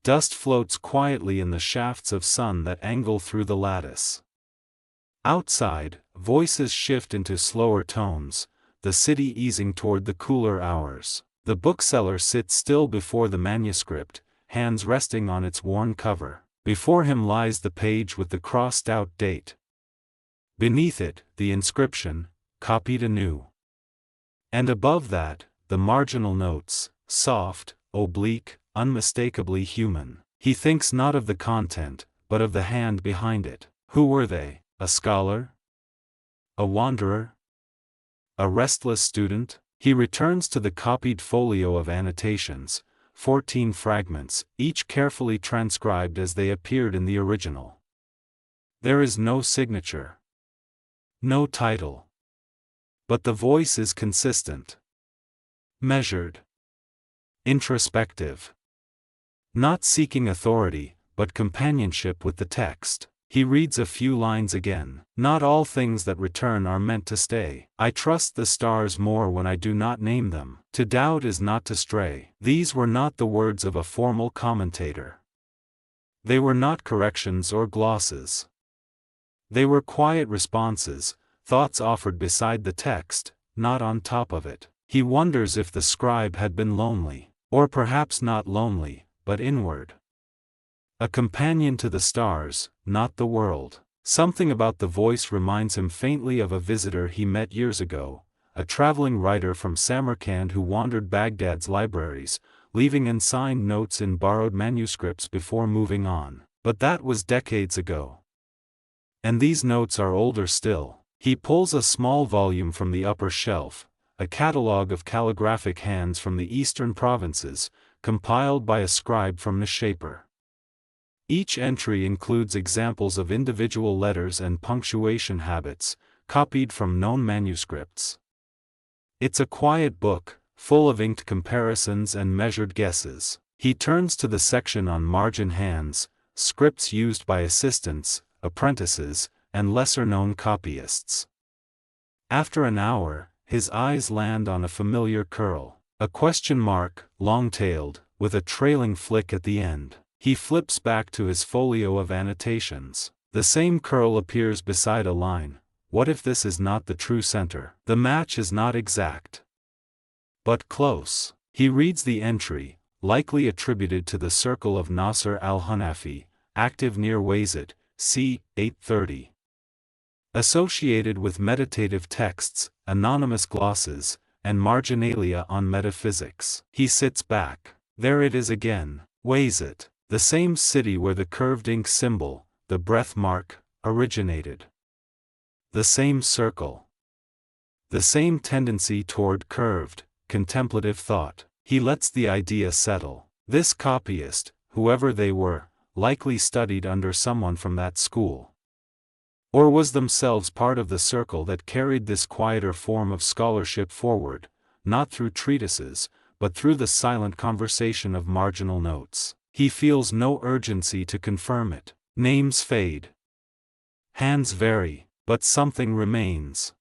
Dust floats quietly in the shafts of sun that angle through the lattice. Outside, voices shift into slower tones, the city easing toward the cooler hours. The bookseller sits still before the manuscript, hands resting on its worn cover. Before him lies the page with the crossed-out date. Beneath it, the inscription, copied anew. And above that, the marginal notes, soft, oblique, unmistakably human. He thinks not of the content, but of the hand behind it. Who were they? A scholar? A wanderer? A restless student? He returns to the copied folio of annotations, 14 fragments, each carefully transcribed as they appeared in the original. There is no signature. No title. But the voice is consistent. Measured. Introspective. Not seeking authority, but companionship with the text. He reads a few lines again. Not all things that return are meant to stay. I trust the stars more when I do not name them. To doubt is not to stray. These were not the words of a formal commentator. They were not corrections or glosses. They were quiet responses, thoughts offered beside the text, not on top of it. He wonders if the scribe had been lonely, or perhaps not lonely, but inward. A companion to the stars, not the world. Something about the voice reminds him faintly of a visitor he met years ago, a traveling writer from Samarkand who wandered Baghdad's libraries, leaving unsigned notes in borrowed manuscripts before moving on. But that was decades ago. And these notes are older still. He pulls a small volume from the upper shelf, a catalogue of calligraphic hands from the eastern provinces, compiled by a scribe from Nishapur. Each entry includes examples of individual letters and punctuation habits, copied from known manuscripts. It's a quiet book, full of inked comparisons and measured guesses. He turns to the section on margin hands, scripts used by assistants, apprentices, and lesser-known copyists. After an hour, his eyes land on a familiar curl, a question mark, long-tailed, with a trailing flick at the end. He flips back to his folio of annotations. The same curl appears beside a line. What if this is not the true center? The match is not exact, but close. He reads the entry, likely attributed to the circle of Nasr al-Hanafi, active near Wayzat, c. 830. Associated with meditative texts, anonymous glosses, and marginalia on metaphysics. He sits back. There it is again. Wayzat. The same city where the curved ink symbol, the breath mark, originated. The same circle. The same tendency toward curved, contemplative thought. He lets the idea settle. This copyist, whoever they were, likely studied under someone from that school. Or was themselves part of the circle that carried this quieter form of scholarship forward, not through treatises, but through the silent conversation of marginal notes. He feels no urgency to confirm it. Names fade. Hands vary, but something remains.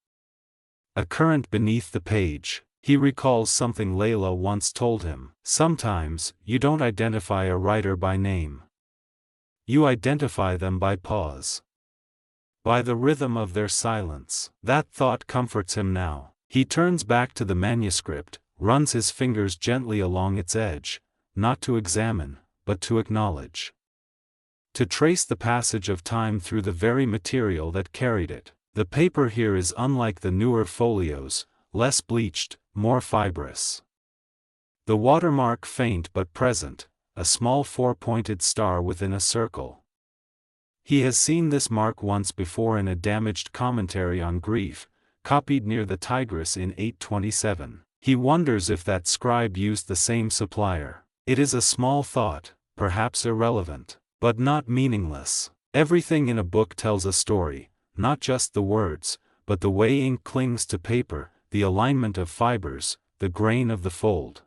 A current beneath the page. He recalls something Layla once told him. Sometimes, you don't identify a writer by name. You identify them by pause. By the rhythm of their silence. That thought comforts him now. He turns back to the manuscript, runs his fingers gently along its edge, not to examine, but to acknowledge. To trace the passage of time through the very material that carried it. The paper here is unlike the newer folios, less bleached, more fibrous. The watermark faint but present, a small four-pointed star within a circle. He has seen this mark once before in a damaged commentary on grief, copied near the Tigris in 827. He wonders if that scribe used the same supplier. It is a small thought, perhaps irrelevant, but not meaningless. Everything in a book tells a story, not just the words, but the way ink clings to paper, the alignment of fibers, the grain of the fold.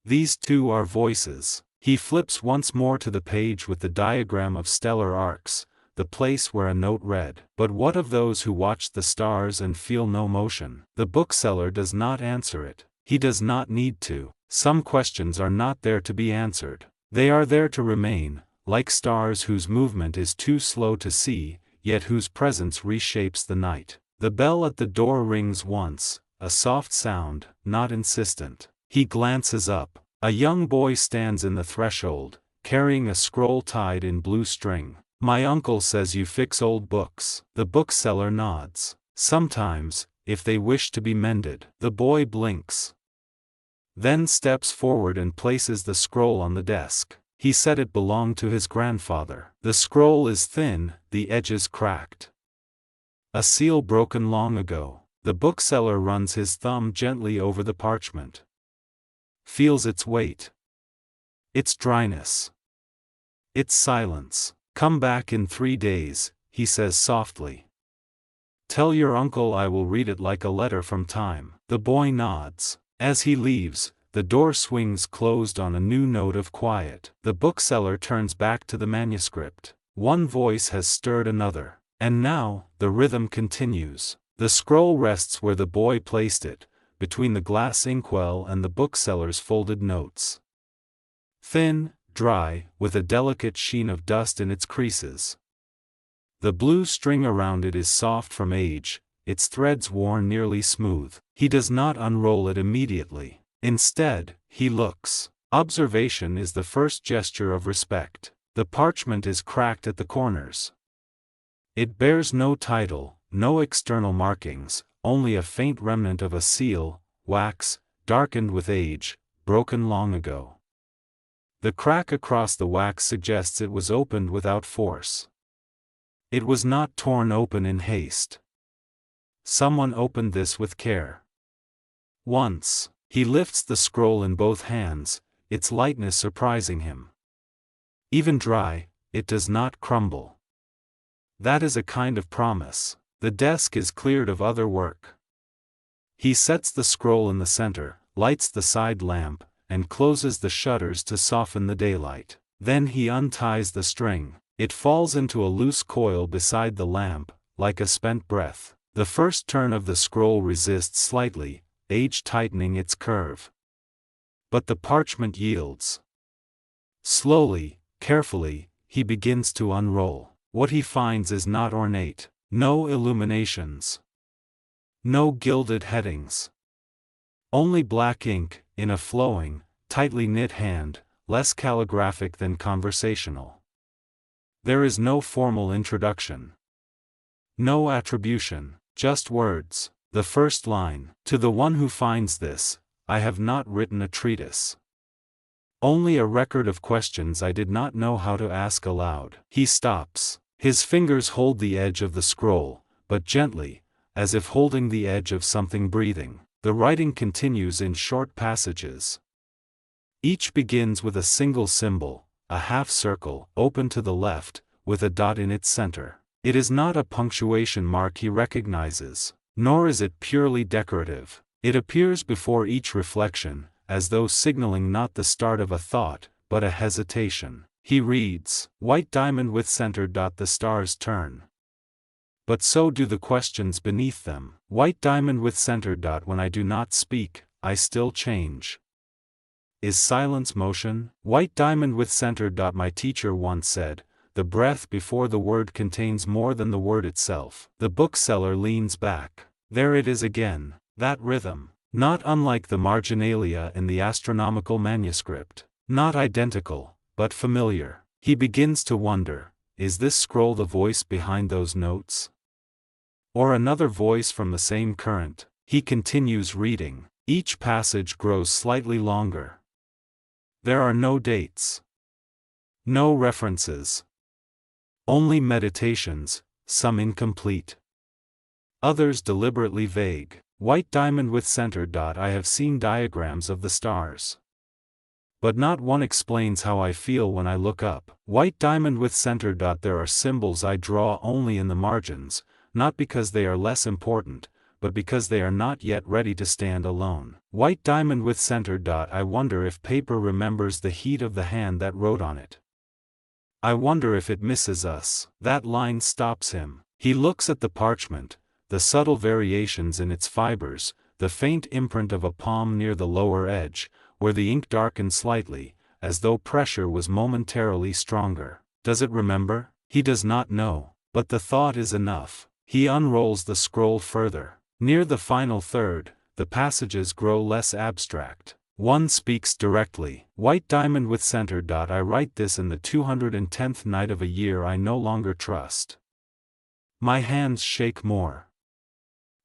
These too are voices. He flips once more to the page with the diagram of stellar arcs, the place where a note read. But what of those who watch the stars and feel no motion? The bookseller does not answer it. He does not need to. Some questions are not there to be answered. They are there to remain, like stars whose movement is too slow to see, yet whose presence reshapes the night. The bell at the door rings once, a soft sound, not insistent. He glances up. A young boy stands in the threshold, carrying a scroll tied in blue string. My uncle says you fix old books. The bookseller nods. Sometimes, if they wish to be mended. The boy blinks. Then steps forward and places the scroll on the desk. He said it belonged to his grandfather. The scroll is thin, the edges cracked. A seal broken long ago. The bookseller runs his thumb gently over the parchment. Feels its weight. Its dryness. Its silence. Come back in 3 days, he says softly. Tell your uncle I will read it like a letter from time. The boy nods. As he leaves, the door swings closed on a new note of quiet. The bookseller turns back to the manuscript. One voice has stirred another. And now, the rhythm continues. The scroll rests where the boy placed it, between the glass inkwell and the bookseller's folded notes. Thin, dry, with a delicate sheen of dust in its creases. The blue string around it is soft from age, its threads worn nearly smooth. He does not unroll it immediately. Instead, he looks. Observation is the first gesture of respect. The parchment is cracked at the corners. It bears no title, no external markings, only a faint remnant of a seal, wax, darkened with age, broken long ago. The crack across the wax suggests it was opened without force. It was not torn open in haste. Someone opened this with care. Once. He lifts the scroll in both hands, its lightness surprising him. Even dry, it does not crumble. That is a kind of promise. The desk is cleared of other work. He sets the scroll in the center, lights the side lamp, and closes the shutters to soften the daylight. Then he unties the string. It falls into a loose coil beside the lamp, like a spent breath. The first turn of the scroll resists slightly, age tightening its curve. But the parchment yields. Slowly, carefully, he begins to unroll. What he finds is not ornate. No illuminations. No gilded headings. Only black ink, in a flowing, tightly knit hand, less calligraphic than conversational. There is no formal introduction. No attribution, just words. The first line, to the one who finds this, I have not written a treatise. Only a record of questions I did not know how to ask aloud. He stops. His fingers hold the edge of the scroll, but gently, as if holding the edge of something breathing. The writing continues in short passages. Each begins with a single symbol, a half circle, open to the left, with a dot in its center. It is not a punctuation mark he recognizes. Nor is it purely decorative. It appears before each reflection, as though signaling not the start of a thought, but a hesitation. He reads, white diamond with center. The stars turn. But so do the questions beneath them. White diamond with center. When I do not speak, I still change. Is silence motion? White diamond with center. My teacher once said, the breath before the word contains more than the word itself. The bookseller leans back. There it is again, that rhythm. Not unlike the marginalia in the astronomical manuscript. Not identical, but familiar. He begins to wonder, is this scroll the voice behind those notes? Or another voice from the same current? He continues reading. Each passage grows slightly longer. There are no dates. No references. Only meditations, some incomplete. Others deliberately vague. White diamond with center dot. I have seen diagrams of the stars, but not one explains how I feel when I look up. White diamond with center dot. There are symbols I draw only in the margins, not because they are less important, but because they are not yet ready to stand alone. White diamond with center dot. I wonder if paper remembers the heat of the hand that wrote on it. I wonder if it misses us. That line stops him. He looks at the parchment, the subtle variations in its fibers, the faint imprint of a palm near the lower edge, where the ink darkened slightly, as though pressure was momentarily stronger. Does it remember? He does not know, but the thought is enough. He unrolls the scroll further. Near the final third, the passages grow less abstract. One speaks directly. White diamond with center dot. I write this in the 210th night of a year I no longer trust. My hands shake more.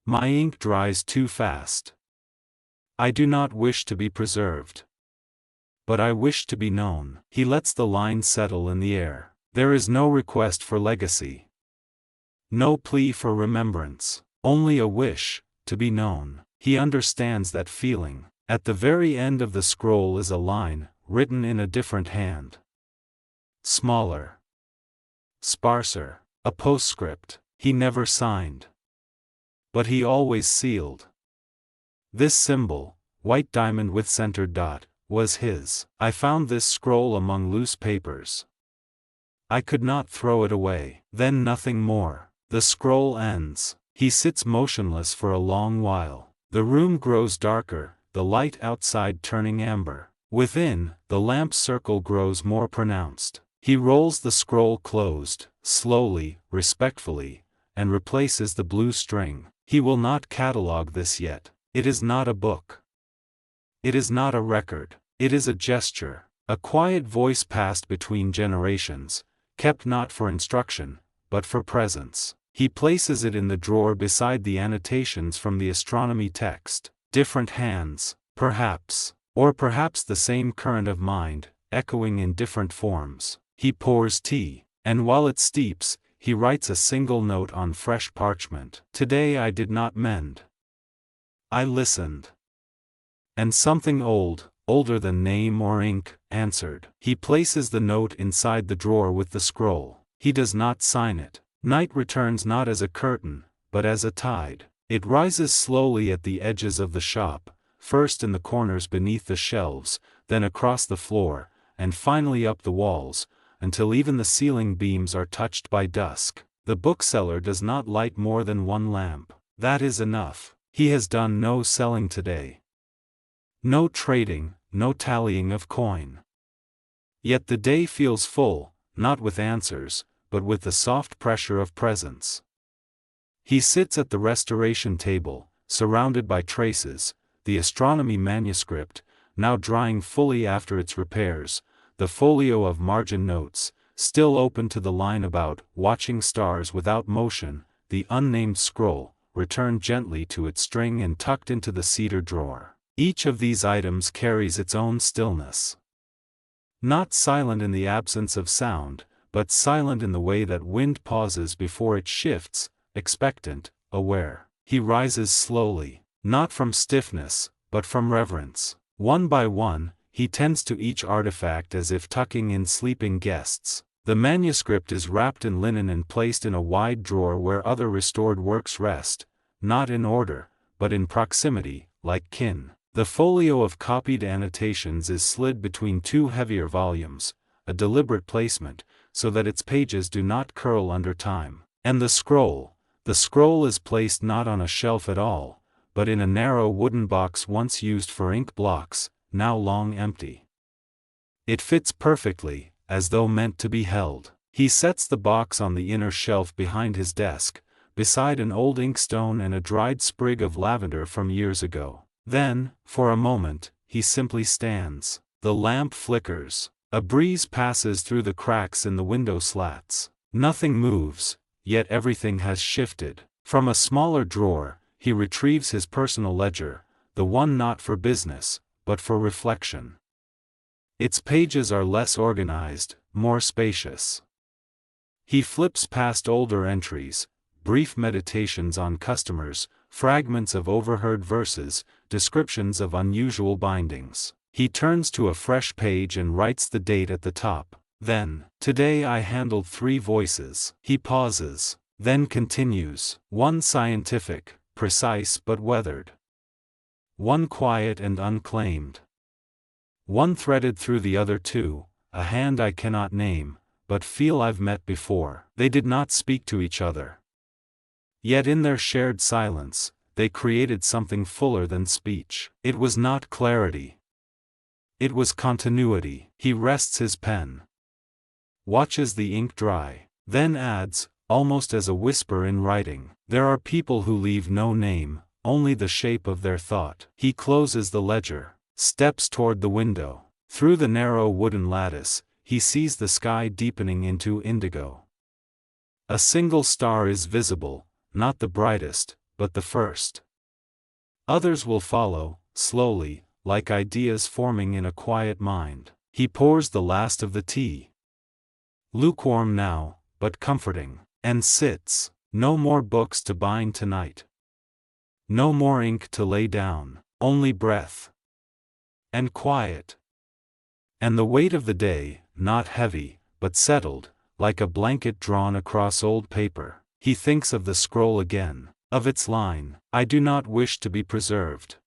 My ink dries too fast. I do not wish to be preserved, but I wish to be known. He lets the line settle in the air. There is no request for legacy. No plea for remembrance. Only a wish, to be known. He understands that feeling. At the very end of the scroll is a line, written in a different hand. Smaller. Sparser. A postscript. He never signed. But he always sealed. This symbol, white diamond with centered dot, was his. I found this scroll among loose papers. I could not throw it away. Then nothing more. The scroll ends. He sits motionless for a long while. The room grows darker, the light outside turning amber. Within, the lamp's circle grows more pronounced. He rolls the scroll closed, slowly, respectfully, and replaces the blue string. He will not catalogue this yet. It is not a book. It is not a record. It is a gesture, a quiet voice passed between generations, kept not for instruction, but for presence. He places it in the drawer beside the annotations from the astronomy text. Different hands, perhaps, or perhaps the same current of mind, echoing in different forms. He pours tea, and while it steeps, he writes a single note on fresh parchment. Today I did not mend. I listened. And something old, older than name or ink, answered. He places the note inside the drawer with the scroll. He does not sign it. Night returns not as a curtain, but as a tide. It rises slowly at the edges of the shop, first in the corners beneath the shelves, then across the floor, and finally up the walls, until even the ceiling beams are touched by dusk. The bookseller does not light more than one lamp. That is enough. He has done no selling today. No trading, no tallying of coin. Yet the day feels full, not with answers, but with the soft pressure of presence. He sits at the restoration table, surrounded by traces, the astronomy manuscript, now drying fully after its repairs, the folio of margin notes, still open to the line about watching stars without motion, the unnamed scroll, returned gently to its string and tucked into the cedar drawer. Each of these items carries its own stillness. Not silent in the absence of sound, but silent in the way that wind pauses before it shifts, expectant, aware. He rises slowly, not from stiffness, but from reverence. One by one, he tends to each artifact as if tucking in sleeping guests. The manuscript is wrapped in linen and placed in a wide drawer where other restored works rest, not in order, but in proximity, like kin. The folio of copied annotations is slid between two heavier volumes, a deliberate placement, so that its pages do not curl under time. And the scroll is placed not on a shelf at all, but in a narrow wooden box once used for ink blocks, now long empty. It fits perfectly, as though meant to be held. He sets the box on the inner shelf behind his desk, beside an old inkstone and a dried sprig of lavender from years ago. Then, for a moment, he simply stands. The lamp flickers. A breeze passes through the cracks in the window slats. Nothing moves, yet everything has shifted. From a smaller drawer, he retrieves his personal ledger, the one not for business, but for reflection. Its pages are less organized, more spacious. He flips past older entries, brief meditations on customers, fragments of overheard verses, descriptions of unusual bindings. He turns to a fresh page and writes the date at the top. Then, today I handled 3 voices. He pauses, then continues. 1 scientific, precise but weathered. 1 quiet and unclaimed. 1 threaded through the other 2, a hand I cannot name, but feel I've met before. They did not speak to each other. Yet in their shared silence, they created something fuller than speech. It was not clarity. It was continuity. He rests his pen. Watches the ink dry. Then adds, almost as a whisper in writing, there are people who leave no name, only the shape of their thought. He closes the ledger, steps toward the window. Through the narrow wooden lattice, he sees the sky deepening into indigo. A single star is visible, not the brightest, but the first. Others will follow, slowly, like ideas forming in a quiet mind. He pours the last of the tea. Lukewarm now, but comforting, and sits. No more books to bind tonight. No more ink to lay down, only breath. And quiet. And the weight of the day, not heavy, but settled, like a blanket drawn across old paper. He thinks of the scroll again, of its line, I do not wish to be preserved.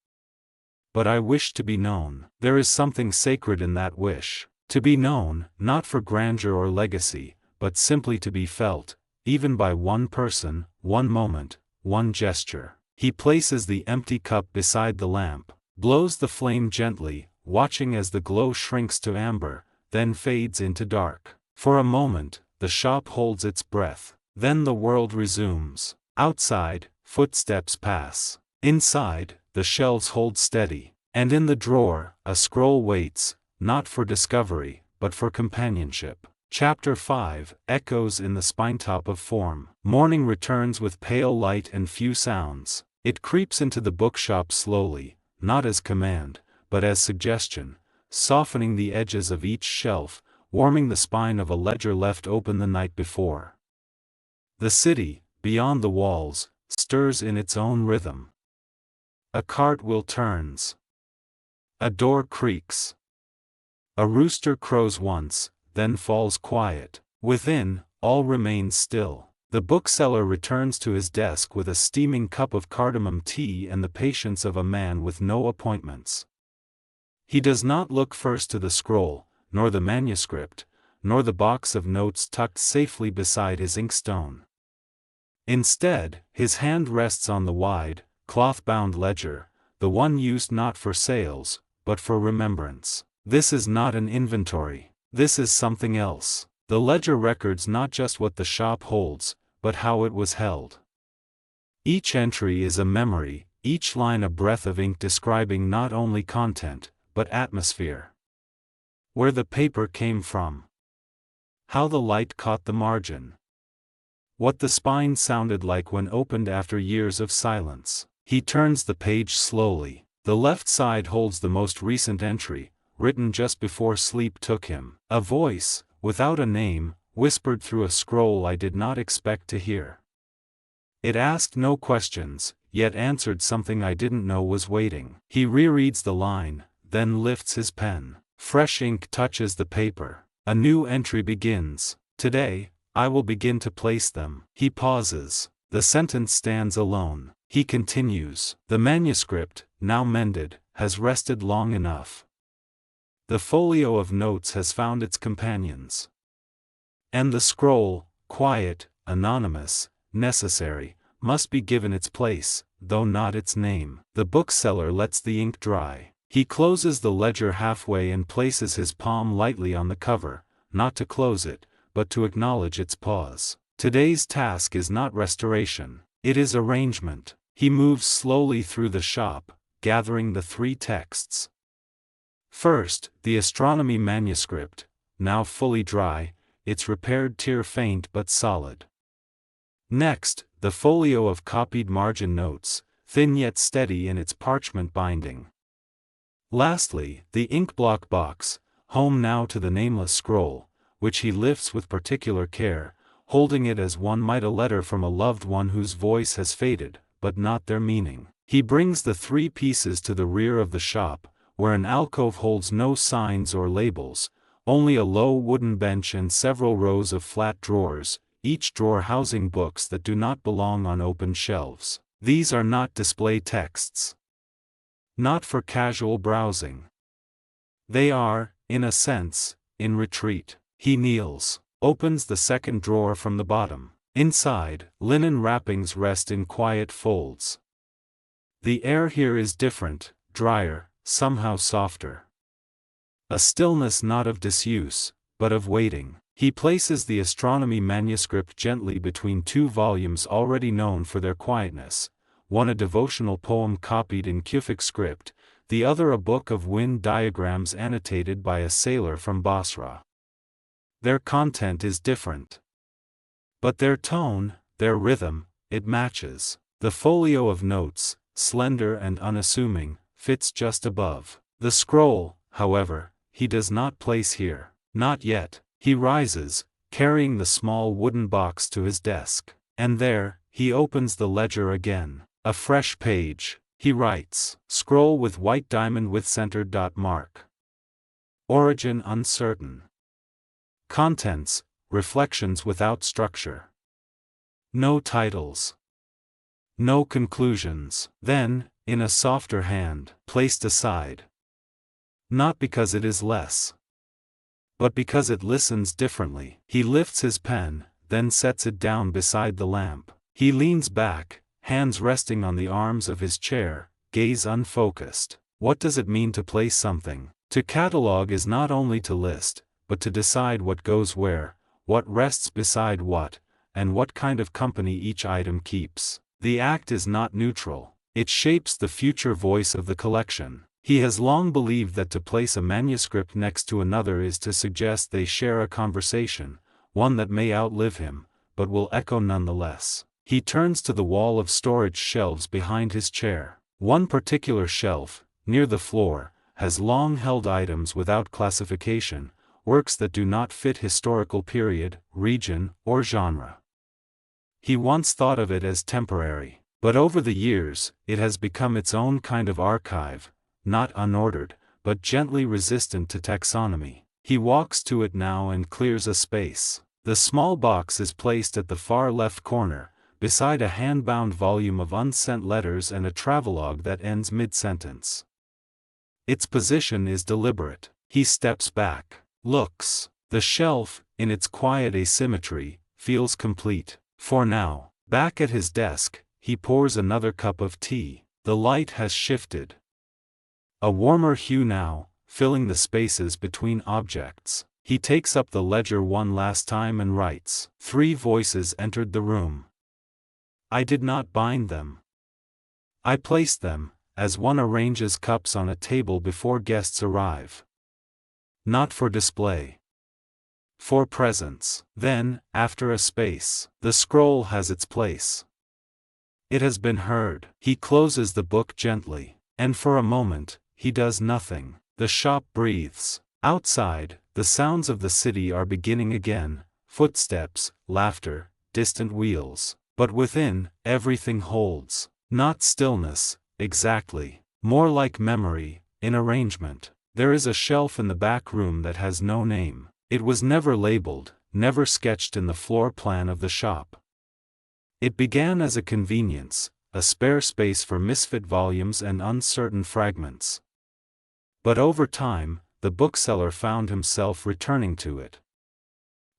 But I wish to be known. There is something sacred in that wish. To be known, not for grandeur or legacy, but simply to be felt, even by one person, one moment, one gesture. He places the empty cup beside the lamp, blows the flame gently, watching as the glow shrinks to amber, then fades into dark. For a moment, the shop holds its breath. Then the world resumes. Outside, footsteps pass. Inside, the shelves hold steady. And in the drawer, a scroll waits, not for discovery, but for companionship. Chapter 5, Echoes in the Spinetop of Form. Morning returns with pale light and few sounds. It creeps into the bookshop slowly, not as command, but as suggestion, softening the edges of each shelf, warming the spine of a ledger left open the night before. The city, beyond the walls, stirs in its own rhythm. A cartwheel turns. A door creaks. A rooster crows once, then falls quiet. Within, all remains still. The bookseller returns to his desk with a steaming cup of cardamom tea and the patience of a man with no appointments. He does not look first to the scroll, nor the manuscript, nor the box of notes tucked safely beside his inkstone. Instead, his hand rests on the wide, cloth-bound ledger, the one used not for sales, but for remembrance. This is not an inventory. This is something else. The ledger records not just what the shop holds, but how it was held. Each entry is a memory, each line a breath of ink describing not only content, but atmosphere. Where the paper came from. How the light caught the margin. What the spine sounded like when opened after years of silence. He turns the page slowly. The left side holds the most recent entry, written just before sleep took him. A voice, without a name, whispered through a scroll I did not expect to hear. It asked no questions, yet answered something I didn't know was waiting. He rereads the line, then lifts his pen. Fresh ink touches the paper. A new entry begins. Today, I will begin to place them. He pauses. The sentence stands alone. He continues. The manuscript, now mended, has rested long enough. The folio of notes has found its companions. And the scroll, quiet, anonymous, necessary, must be given its place, though not its name. The bookseller lets the ink dry. He closes the ledger halfway and places his palm lightly on the cover, not to close it, but to acknowledge its pause. Today's task is not restoration, it is arrangement. He moves slowly through the shop, gathering the 3 texts. First, the astronomy manuscript, now fully dry, its repaired tear faint but solid. Next, the folio of copied margin notes, thin yet steady in its parchment binding. Lastly, the inkblock box, home now to the nameless scroll, which he lifts with particular care, holding it as one might a letter from a loved one whose voice has faded, but not their meaning. He brings the 3 pieces to the rear of the shop, where an alcove holds no signs or labels, only a low wooden bench and several rows of flat drawers, each drawer housing books that do not belong on open shelves. These are not display texts. Not for casual browsing. They are, in a sense, in retreat. He kneels, opens the second drawer from the bottom. Inside, linen wrappings rest in quiet folds. The air here is different, drier, somehow softer. A stillness not of disuse, but of waiting. He places the astronomy manuscript gently between 2 volumes already known for their quietness, one a devotional poem copied in Kufic script, the other a book of wind diagrams annotated by a sailor from Basra. Their content is different. But their tone, their rhythm, it matches. The folio of notes, slender and unassuming, fits just above. The scroll, however, he does not place here. Not yet. He rises, carrying the small wooden box to his desk. And there, he opens the ledger again. A fresh page. He writes. Scroll with white diamond with centered dot mark. Origin uncertain. Contents, reflections without structure. No titles. No conclusions. Then, in a softer hand, placed aside. Not because it is less, but because it listens differently. He lifts his pen, then sets it down beside the lamp. He leans back, hands resting on the arms of his chair, gaze unfocused. What does it mean to place something? To catalogue is not only to list, but to decide what goes where, what rests beside what, and what kind of company each item keeps. The act is not neutral. It shapes the future voice of the collection. He has long believed that to place a manuscript next to another is to suggest they share a conversation, one that may outlive him, but will echo nonetheless. He turns to the wall of storage shelves behind his chair. One particular shelf, near the floor, has long-held items without classification, works that do not fit historical period, region, or genre. He once thought of it as temporary, but over the years, it has become its own kind of archive, not unordered, but gently resistant to taxonomy. He walks to it now and clears a space. The small box is placed at the far left corner, beside a hand-bound volume of unsent letters and a travelogue that ends mid-sentence. Its position is deliberate. He steps back, looks. The shelf, in its quiet asymmetry, feels complete. For now, back at his desk, he pours another cup of tea. The light has shifted. A warmer hue now, filling the spaces between objects. He takes up the ledger one last time and writes. 3 voices entered the room. I did not bind them. I placed them, as one arranges cups on a table before guests arrive. Not for display. For presence. Then, after a space, the scroll has its place. It has been heard. He closes the book gently, and for a moment, he does nothing. The shop breathes. Outside, the sounds of the city are beginning again, footsteps, laughter, distant wheels. But within, everything holds. Not stillness, exactly. More like memory, in arrangement. There is a shelf in the back room that has no name. It was never labeled, never sketched in the floor plan of the shop. It began as a convenience, a spare space for misfit volumes and uncertain fragments. But over time, the bookseller found himself returning to it.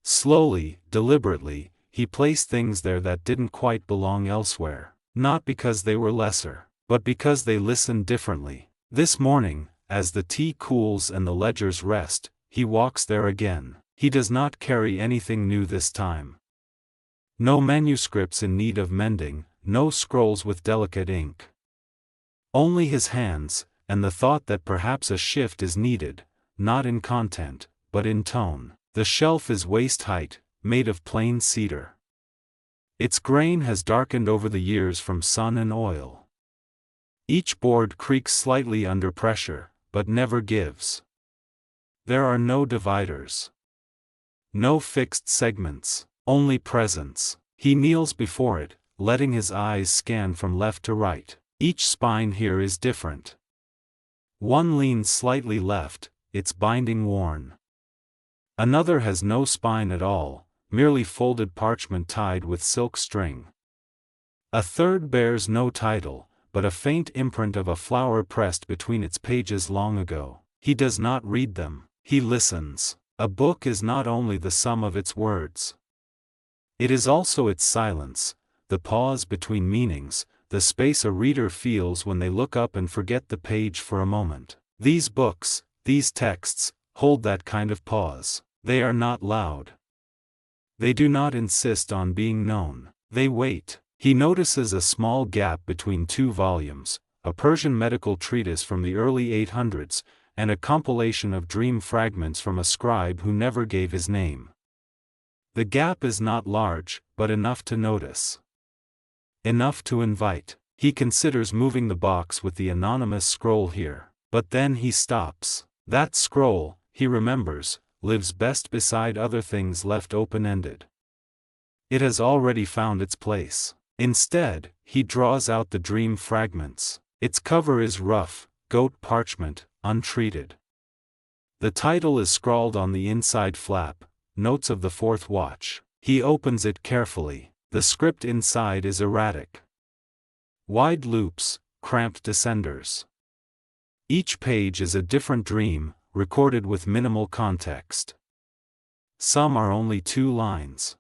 Slowly, deliberately, he placed things there that didn't quite belong elsewhere, not because they were lesser, but because they listened differently. This morning, as the tea cools and the ledgers rest, he walks there again. He does not carry anything new this time. No manuscripts in need of mending, no scrolls with delicate ink. Only his hands, and the thought that perhaps a shift is needed, not in content, but in tone. The shelf is waist height, made of plain cedar. Its grain has darkened over the years from sun and oil. Each board creaks slightly under pressure, but never gives. There are no dividers. No fixed segments, only presence. He kneels before it, letting his eyes scan from left to right. Each spine here is different. One leans slightly left, its binding worn. Another has no spine at all, merely folded parchment tied with silk string. A third bears no title, but a faint imprint of a flower pressed between its pages long ago. He does not read them, he listens. A book is not only the sum of its words. It is also its silence, the pause between meanings, the space a reader feels when they look up and forget the page for a moment. These books, these texts, hold that kind of pause. They are not loud. They do not insist on being known. They wait. He notices a small gap between two volumes, a Persian medical treatise from the early 800s, and a compilation of dream fragments from a scribe who never gave his name. The gap is not large, but enough to notice. Enough to invite. He considers moving the box with the anonymous scroll here, but then he stops. That scroll, he remembers, lives best beside other things left open-ended. It has already found its place. Instead, he draws out the dream fragments. Its cover is rough, goat parchment, untreated. The title is scrawled on the inside flap, Notes of the Fourth Watch. He opens it carefully. The script inside is erratic. Wide loops, cramped descenders. Each page is a different dream, recorded with minimal context. Some are only 2 lines.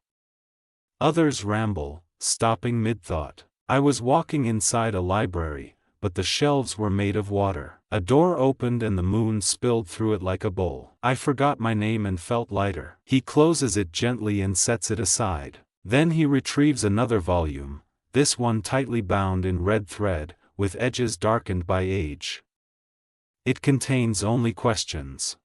Others ramble, stopping mid-thought. I was walking inside a library, but the shelves were made of water. A door opened and the moon spilled through it like a bowl. I forgot my name and felt lighter. He closes it gently and sets it aside. Then he retrieves another volume, this one tightly bound in red thread, with edges darkened by age. It contains only questions.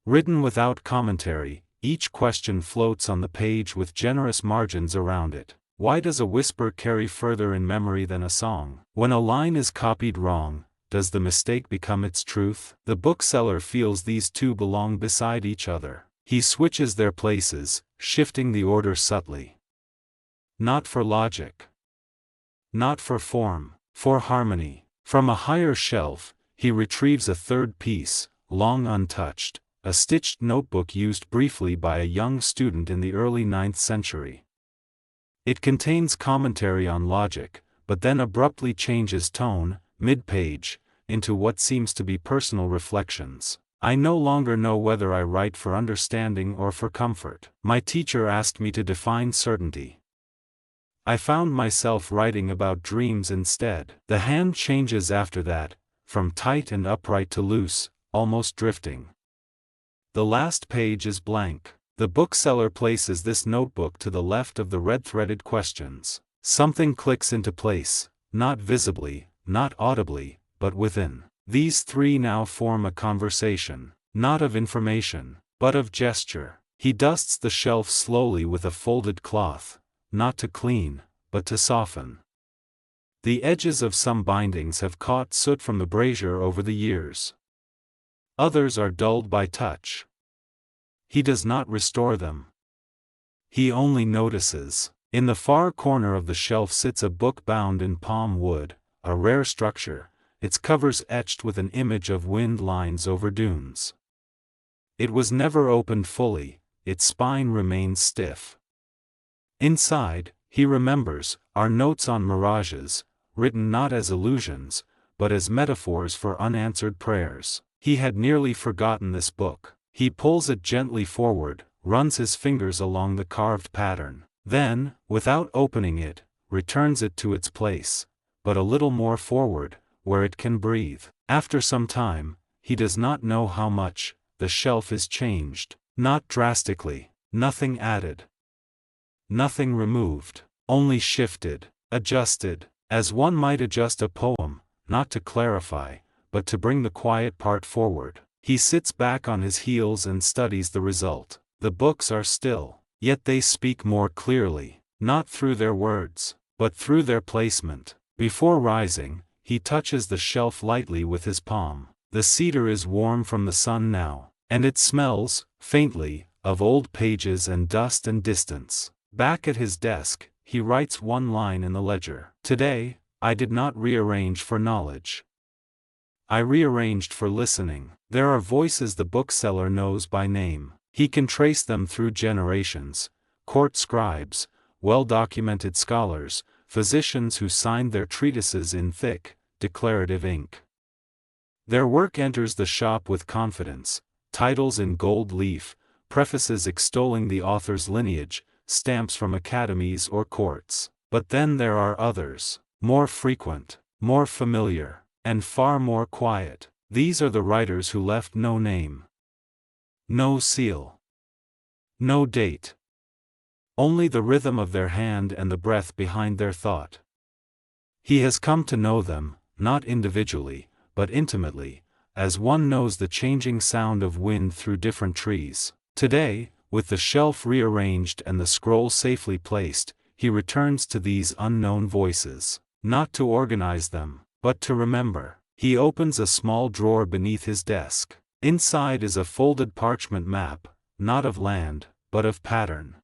Written without commentary, each question floats on the page with generous margins around it. Why does a whisper carry further in memory than a song? When a line is copied wrong, does the mistake become its truth? The bookseller feels these two belong beside each other. He switches their places, shifting the order subtly. Not for logic. Not for form, for harmony. From a higher shelf, he retrieves a third piece, long untouched, a stitched notebook used briefly by a young student in the early 9th century. It contains commentary on logic, but then abruptly changes tone, mid-page, into what seems to be personal reflections. I no longer know whether I write for understanding or for comfort. My teacher asked me to define certainty. I found myself writing about dreams instead. The hand changes after that, from tight and upright to loose, almost drifting. The last page is blank. The bookseller places this notebook to the left of the red-threaded questions. Something clicks into place, not visibly, not audibly, but within. These 3 now form a conversation, not of information, but of gesture. He dusts the shelf slowly with a folded cloth, not to clean, but to soften. The edges of some bindings have caught soot from the brazier over the years. Others are dulled by touch. He does not restore them. He only notices. In the far corner of the shelf sits a book bound in palm wood, a rare structure, its covers etched with an image of wind lines over dunes. It was never opened fully, its spine remains stiff. Inside, he remembers, are notes on mirages, written not as illusions, but as metaphors for unanswered prayers. He had nearly forgotten this book. He pulls it gently forward, runs his fingers along the carved pattern. Then, without opening it, returns it to its place, but a little more forward, where it can breathe. After some time, he does not know how much, the shelf is changed. Not drastically, nothing added. Nothing removed, only shifted, adjusted, as one might adjust a poem, not to clarify, but to bring the quiet part forward. He sits back on his heels and studies the result. The books are still, yet they speak more clearly, not through their words, but through their placement. Before rising, he touches the shelf lightly with his palm. The cedar is warm from the sun now, and it smells, faintly, of old pages and dust and distance. Back at his desk, he writes one line in the ledger. Today, I did not rearrange for knowledge. I rearranged for listening. There are voices the bookseller knows by name. He can trace them through generations: court scribes, well-documented scholars, physicians who signed their treatises in thick, declarative ink. Their work enters the shop with confidence: titles in gold leaf, prefaces extolling the author's lineage, stamps from academies or courts. But then there are others, more frequent, more familiar, and far more quiet. These are the writers who left no name, no seal, no date. Only the rhythm of their hand and the breath behind their thought. He has come to know them, not individually, but intimately, as one knows the changing sound of wind through different trees. Today, with the shelf rearranged and the scroll safely placed, he returns to these unknown voices, not to organize them, but to remember. He opens a small drawer beneath his desk. Inside is a folded parchment map, not of land, but of pattern.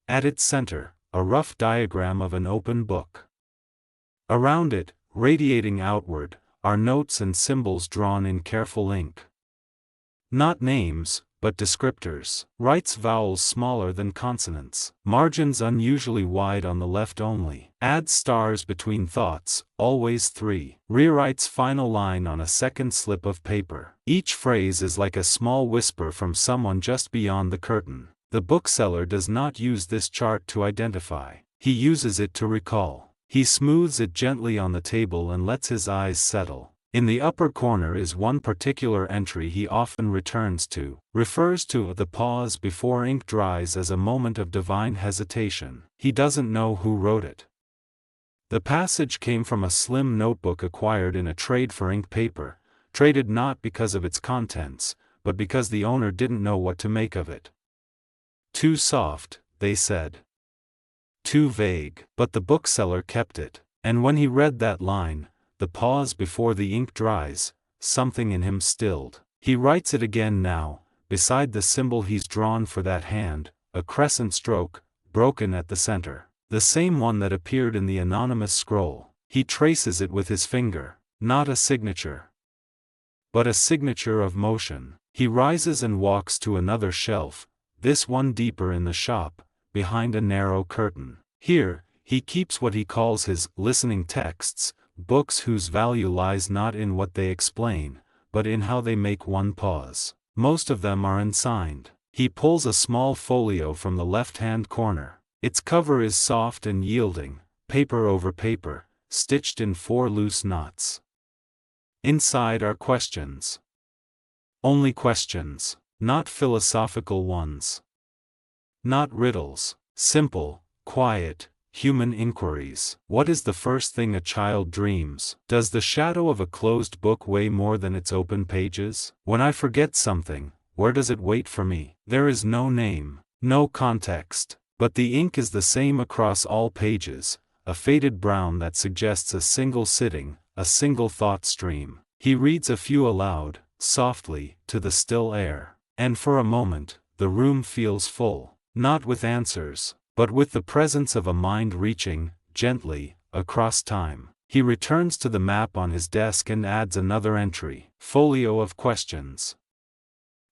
At its center, a rough diagram of an open book. Around it, radiating outward, are notes and symbols drawn in careful ink. Not names, but descriptors. Writes vowels smaller than consonants. Margins unusually wide on the left only. Adds stars between thoughts, always 3. Rewrites final line on a second slip of paper. Each phrase is like a small whisper from someone just beyond the curtain. The bookseller does not use this chart to identify. He uses it to recall. He smooths it gently on the table and lets his eyes settle. In the upper corner is one particular entry he often returns to, refers to the pause before ink dries as a moment of divine hesitation. He doesn't know who wrote it. The passage came from a slim notebook acquired in a trade for ink paper, traded not because of its contents, but because the owner didn't know what to make of it. Too soft, they said. Too vague. But the bookseller kept it, and when he read that line, the pause before the ink dries, something in him stilled. He writes it again now, beside the symbol he's drawn for that hand, a crescent stroke, broken at the center. The same one that appeared in the anonymous scroll. He traces it with his finger, not a signature, but a signature of motion. He rises and walks to another shelf, this one deeper in the shop, behind a narrow curtain. Here, he keeps what he calls his listening texts, books whose value lies not in what they explain, but in how they make one pause. Most of them are unsigned. He pulls a small folio from the left-hand corner. Its cover is soft and yielding, paper over paper, stitched in 4 loose knots. Inside are questions. Only questions, not philosophical ones. Not riddles, simple, quiet, human inquiries. What is the first thing a child dreams? Does the shadow of a closed book weigh more than its open pages? When I forget something, where does it wait for me? There is no name, no context, but the ink is the same across all pages, a faded brown that suggests a single sitting, a single thought stream. He reads a few aloud, softly, to the still air, and for a moment, the room feels full, not with answers, but with the presence of a mind reaching, gently, across time. He returns to the map on his desk and adds another entry, folio of questions.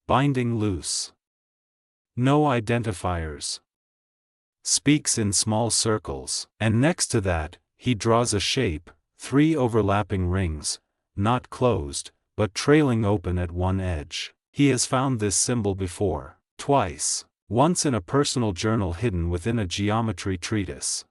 Binding loose. No identifiers. Speaks in small circles, and next to that, he draws a shape, 3 overlapping rings, not closed, but trailing open at one edge. He has found this symbol before, twice. Once in a personal journal hidden within a geometry treatise.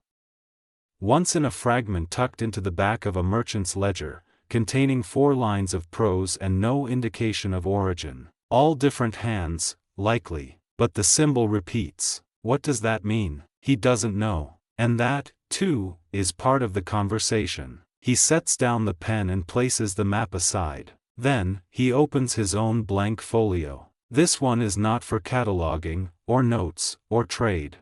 Once in a fragment tucked into the back of a merchant's ledger, containing 4 lines of prose and no indication of origin. All different hands, likely, but the symbol repeats. What does that mean? He doesn't know. And that, too, is part of the conversation. He sets down the pen and places the map aside. Then, he opens his own blank folio. This one is not for cataloging, or notes, or trade.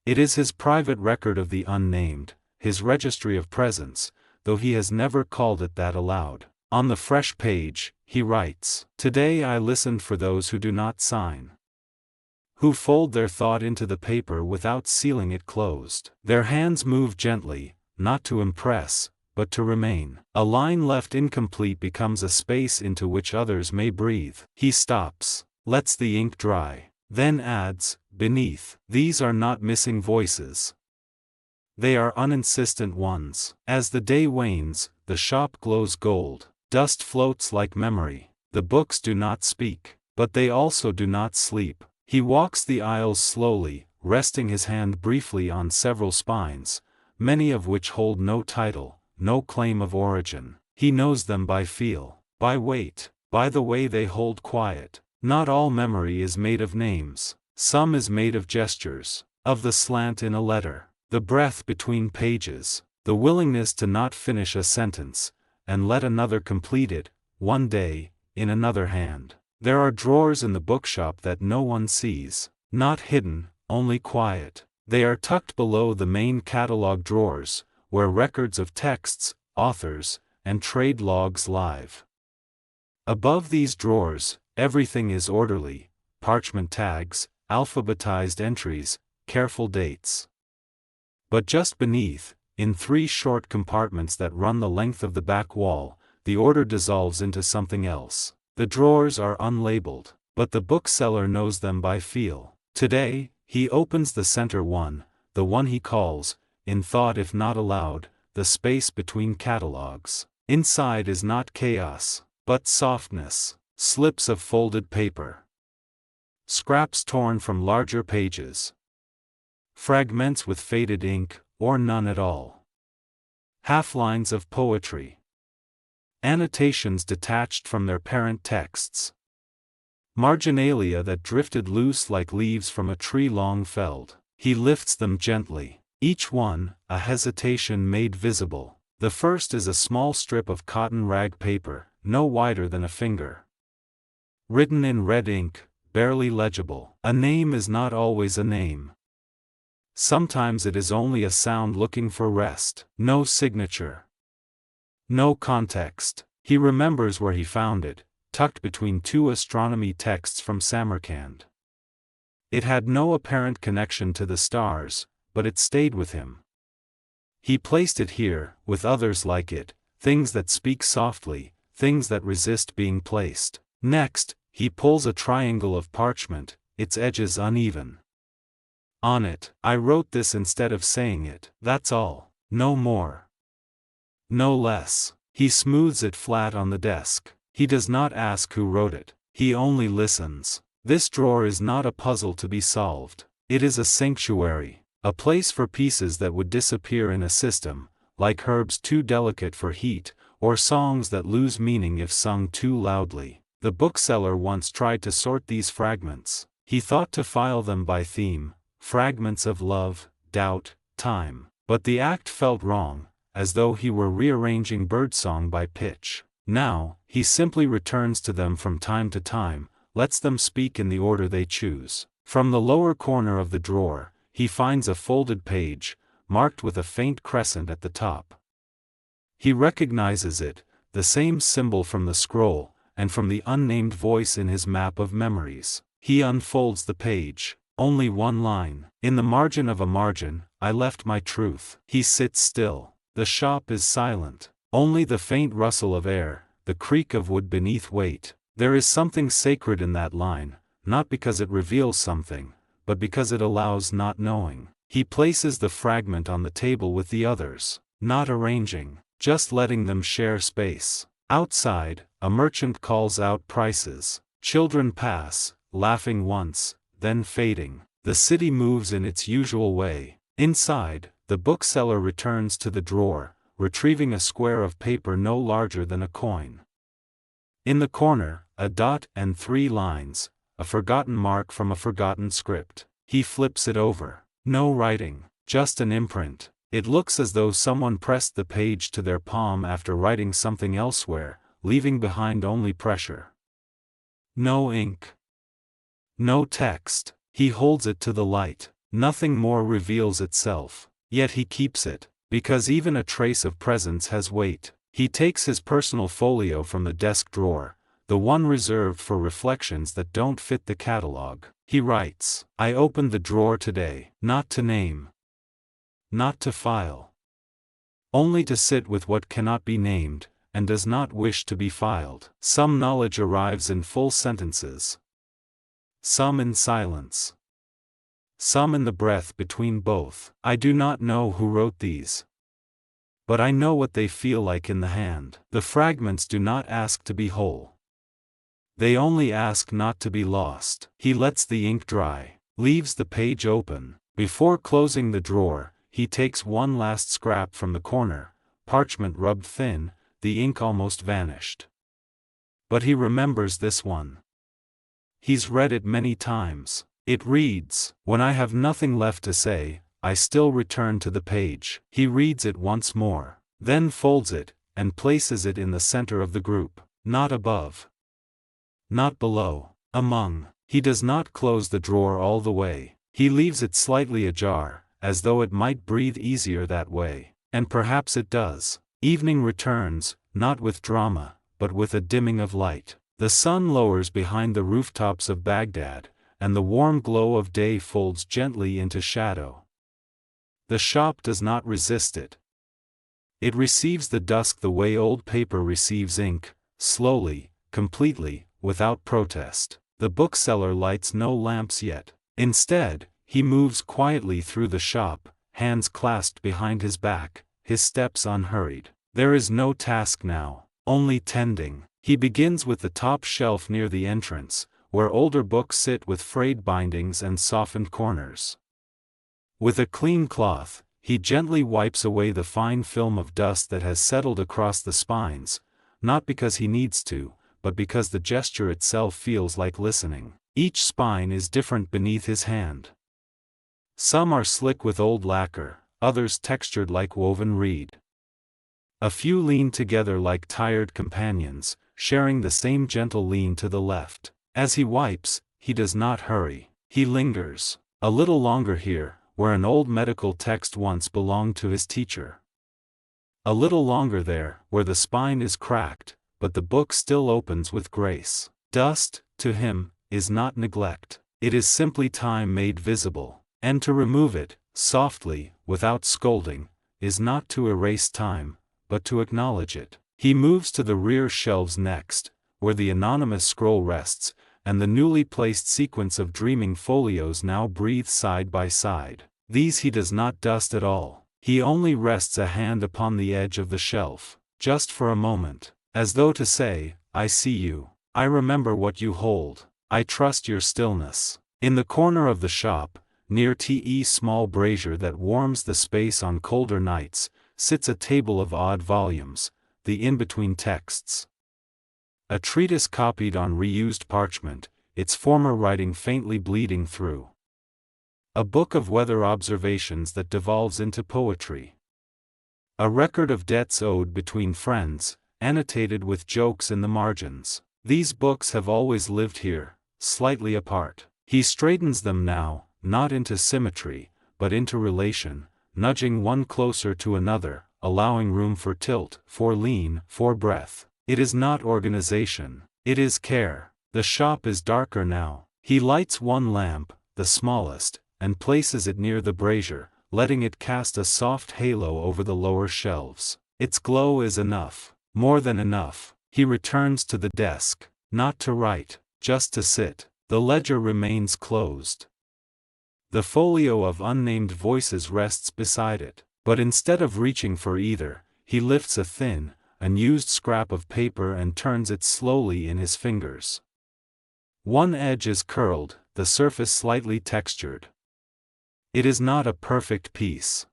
It is his private record of the unnamed, his registry of presence, though he has never called it that aloud. On the fresh page, he writes, "Today I listened for those who do not sign, who fold their thought into the paper without sealing it closed. Their hands move gently, not to impress, but to remain. A line left incomplete becomes a space into which others may breathe." He stops, lets the ink dry, then adds, "Beneath, these are not missing voices. They are uninsistent ones." As the day wanes, the shop glows gold. Dust floats like memory. The books do not speak, but they also do not sleep. He walks the aisles slowly, resting his hand briefly on several spines, many of which hold no title, no claim of origin. He knows them by feel, by weight, by the way they hold quiet. Not all memory is made of names. Some is made of gestures, of the slant in a letter, the breath between pages, the willingness to not finish a sentence, and let another complete it, one day, in another hand. There are drawers in the bookshop that no one sees, not hidden, only quiet. They are tucked below the main catalog drawers, where records of texts, authors, and trade logs live. Above these drawers, everything is orderly: parchment tags, alphabetized entries, careful dates. But just beneath, in 3 short compartments that run the length of the back wall, the order dissolves into something else. The drawers are unlabeled, but the bookseller knows them by feel. Today, he opens the center one, the one he calls, in thought if not aloud, the space between catalogs. Inside is not chaos, but softness, slips of folded paper, scraps torn from larger pages, fragments with faded ink, or none at all, half-lines of poetry, annotations detached from their parent texts, marginalia that drifted loose like leaves from a tree long felled. He lifts them gently, each one, a hesitation made visible. The first is a small strip of cotton rag paper, no wider than a finger, written in red ink, barely legible. A name is not always a name. Sometimes it is only a sound looking for rest. No signature, no context. He remembers where he found it, tucked between 2 astronomy texts from Samarkand. It had no apparent connection to the stars, but it stayed with him. He placed it here, with others like it, things that speak softly, things that resist being placed. Next, he pulls a triangle of parchment, its edges uneven. On it, "I wrote this instead of saying it. That's all. No more. No less." He smooths it flat on the desk. He does not ask who wrote it. He only listens. This drawer is not a puzzle to be solved. It is a sanctuary, a place for pieces that would disappear in a system, like herbs too delicate for heat, or songs that lose meaning if sung too loudly. The bookseller once tried to sort these fragments. He thought to file them by theme, fragments of love, doubt, time. But the act felt wrong, as though he were rearranging birdsong by pitch. Now, he simply returns to them from time to time, lets them speak in the order they choose. From the lower corner of the drawer, he finds a folded page, marked with a faint crescent at the top. He recognizes it, the same symbol from the scroll, and from the unnamed voice in his map of memories. He unfolds the page. Only one line. "In the margin of a margin, I left my truth." He sits still. The shop is silent. Only the faint rustle of air, the creak of wood beneath weight. There is something sacred in that line, not because it reveals something, but because it allows not knowing. He places the fragment on the table with the others, not arranging, just letting them share space. Outside, a merchant calls out prices. Children pass, laughing once, then fading. The city moves in its usual way. Inside, the bookseller returns to the drawer, retrieving a square of paper no larger than a coin. In the corner, a dot and 3 lines, a forgotten mark from a forgotten script. He flips it over. No writing, just an imprint. It looks as though someone pressed the page to their palm after writing something elsewhere, leaving behind only pressure. No ink. No text. He holds it to the light. Nothing more reveals itself. Yet he keeps it, because even a trace of presence has weight. He takes his personal folio from the desk drawer, the one reserved for reflections that don't fit the catalog. He writes, "I opened the drawer today, not to name, not to file. Only to sit with what cannot be named, and does not wish to be filed." Some knowledge arrives in full sentences. Some in silence. Some in the breath between both. I do not know who wrote these. But I know what they feel like in the hand. The fragments do not ask to be whole. They only ask not to be lost. He lets the ink dry, leaves the page open. Before closing the drawer, he takes one last scrap from the corner, parchment rubbed thin, the ink almost vanished. But he remembers this one. He's read it many times. It reads, "When I have nothing left to say, I still return to the page." He reads it once more, then folds it, and places it in the center of the group. Not above. Not below. Among. He does not close the drawer all the way. He leaves it slightly ajar, as though it might breathe easier that way. And perhaps it does. Evening returns, not with drama, but with a dimming of light. The sun lowers behind the rooftops of Baghdad, and the warm glow of day folds gently into shadow. The shop does not resist it. It receives the dusk the way old paper receives ink, slowly, completely, without protest. The bookseller lights no lamps yet. Instead, he moves quietly through the shop, hands clasped behind his back, his steps unhurried. There is no task now, only tending. He begins with the top shelf near the entrance, where older books sit with frayed bindings and softened corners. With a clean cloth, he gently wipes away the fine film of dust that has settled across the spines, not because he needs to, but because the gesture itself feels like listening. Each spine is different beneath his hand. Some are slick with old lacquer, others textured like woven reed. A few lean together like tired companions, sharing the same gentle lean to the left. As he wipes, he does not hurry. He lingers. A little longer here, where an old medical text once belonged to his teacher. A little longer there, where the spine is cracked, but the book still opens with grace. Dust, to him, is not neglect. It is simply time made visible. And to remove it, softly, without scolding, is not to erase time, but to acknowledge it. He moves to the rear shelves next, where the anonymous scroll rests, and the newly placed sequence of dreaming folios now breathe side by side. These he does not dust at all. He only rests a hand upon the edge of the shelf, just for a moment, as though to say, "I see you. I remember what you hold. I trust your stillness." In the corner of the shop, near T.E. small brazier that warms the space on colder nights, sits a table of odd volumes, the in-between texts. A treatise copied on reused parchment, its former writing faintly bleeding through. A book of weather observations that devolves into poetry. A record of debts owed between friends, annotated with jokes in the margins. These books have always lived here, slightly apart. He straightens them now, not into symmetry, but into relation, nudging one closer to another, allowing room for tilt, for lean, for breath. It is not organization, it is care. The shop is darker now. He lights one lamp, the smallest, and places it near the brazier, letting it cast a soft halo over the lower shelves. Its glow is enough, more than enough. He returns to the desk, not to write, just to sit. The ledger remains closed. The folio of unnamed voices rests beside it, but instead of reaching for either, he lifts a thin, unused scrap of paper and turns it slowly in his fingers. One edge is curled, the surface slightly textured. It is not a perfect piece.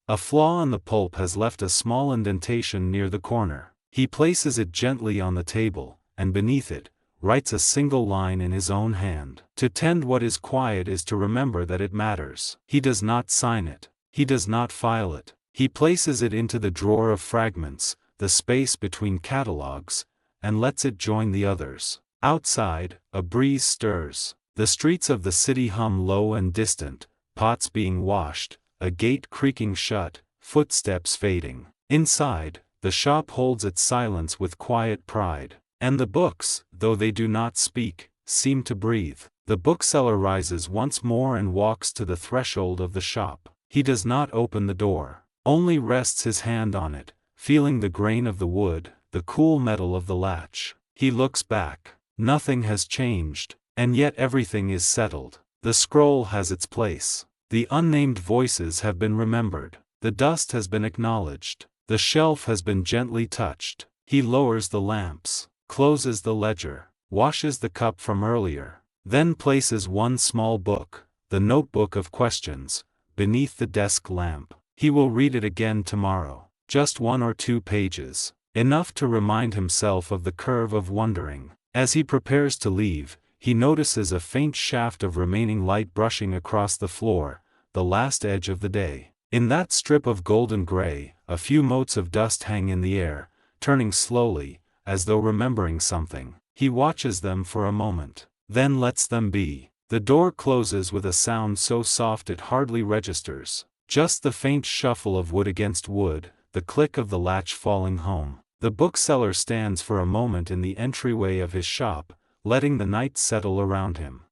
A flaw in the pulp has left a small indentation near the corner. He places it gently on the table, and beneath it, writes a single line in his own hand. To tend what is quiet is to remember that it matters. He does not sign it. He does not file it. He places it into the drawer of fragments, the space between catalogs, and lets it join the others. Outside, a breeze stirs. The streets of the city hum low and distant, pots being washed, a gate creaking shut, footsteps fading. Inside, the shop holds its silence with quiet pride. And the books, though they do not speak, seem to breathe. The bookseller rises once more and walks to the threshold of the shop. He does not open the door, only rests his hand on it, feeling the grain of the wood, the cool metal of the latch. He looks back. Nothing has changed, and yet everything is settled. The scroll has its place. The unnamed voices have been remembered. The dust has been acknowledged. The shelf has been gently touched. He lowers the lamps, closes the ledger, washes the cup from earlier, then places one small book, the notebook of questions, beneath the desk lamp. He will read it again tomorrow. Just 1 or 2 pages, enough to remind himself of the curve of wondering. As he prepares to leave, he notices a faint shaft of remaining light brushing across the floor, the last edge of the day. In that strip of golden gray, a few motes of dust hang in the air, turning slowly, as though remembering something. He watches them for a moment, then lets them be. The door closes with a sound so soft it hardly registers. Just the faint shuffle of wood against wood, the click of the latch falling home. The bookseller stands for a moment in the entryway of his shop, letting the night settle around him.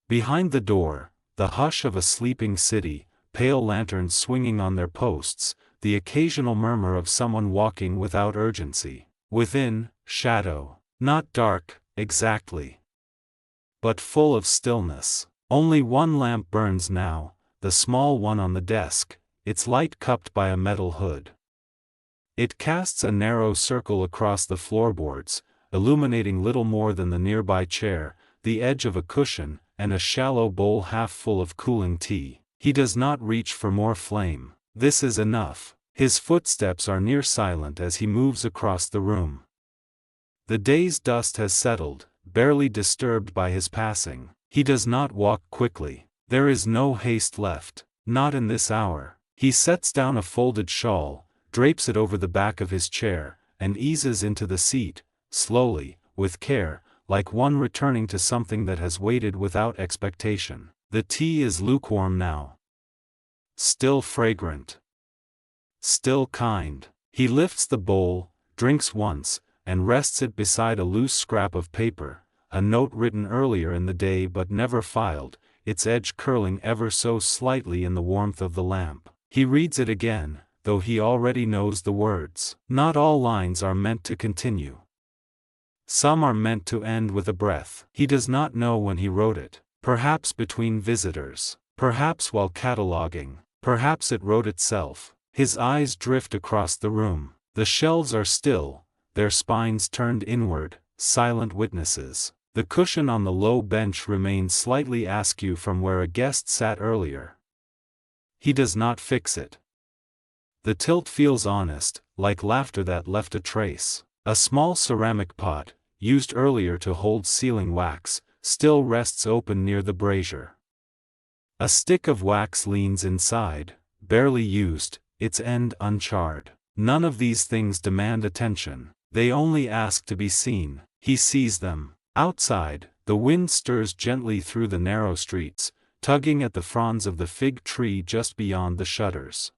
Behind the door, the hush of a sleeping city, pale lanterns swinging on their posts, the occasional murmur of someone walking without urgency. Within, shadow. Not dark, exactly, but full of stillness. Only one lamp burns now, the small one on the desk, its light cupped by a metal hood. It casts a narrow circle across the floorboards, illuminating little more than the nearby chair, the edge of a cushion, and a shallow bowl half full of cooling tea. He does not reach for more flame. This is enough. His footsteps are near silent as he moves across the room. The day's dust has settled, barely disturbed by his passing. He does not walk quickly. There is no haste left, not in this hour. He sets down a folded shawl, drapes it over the back of his chair, and eases into the seat, slowly, with care, like one returning to something that has waited without expectation. The tea is lukewarm now. Still fragrant. Still kind. He lifts the bowl, drinks once, and rests it beside a loose scrap of paper, a note written earlier in the day but never filed, its edge curling ever so slightly in the warmth of the lamp. He reads it again, though he already knows the words. Not all lines are meant to continue. Some are meant to end with a breath. He does not know when he wrote it. Perhaps between visitors. Perhaps while cataloging. Perhaps it wrote itself. His eyes drift across the room. The shelves are still, their spines turned inward, silent witnesses. The cushion on the low bench remains slightly askew from where a guest sat earlier. He does not fix it. The tilt feels honest, like laughter that left a trace. A small ceramic pot, used earlier to hold sealing wax, still rests open near the brazier. A stick of wax leans inside, barely used, its end uncharred. None of these things demand attention. They only ask to be seen. He sees them. Outside, the wind stirs gently through the narrow streets, tugging at the fronds of the fig tree just beyond the shutters.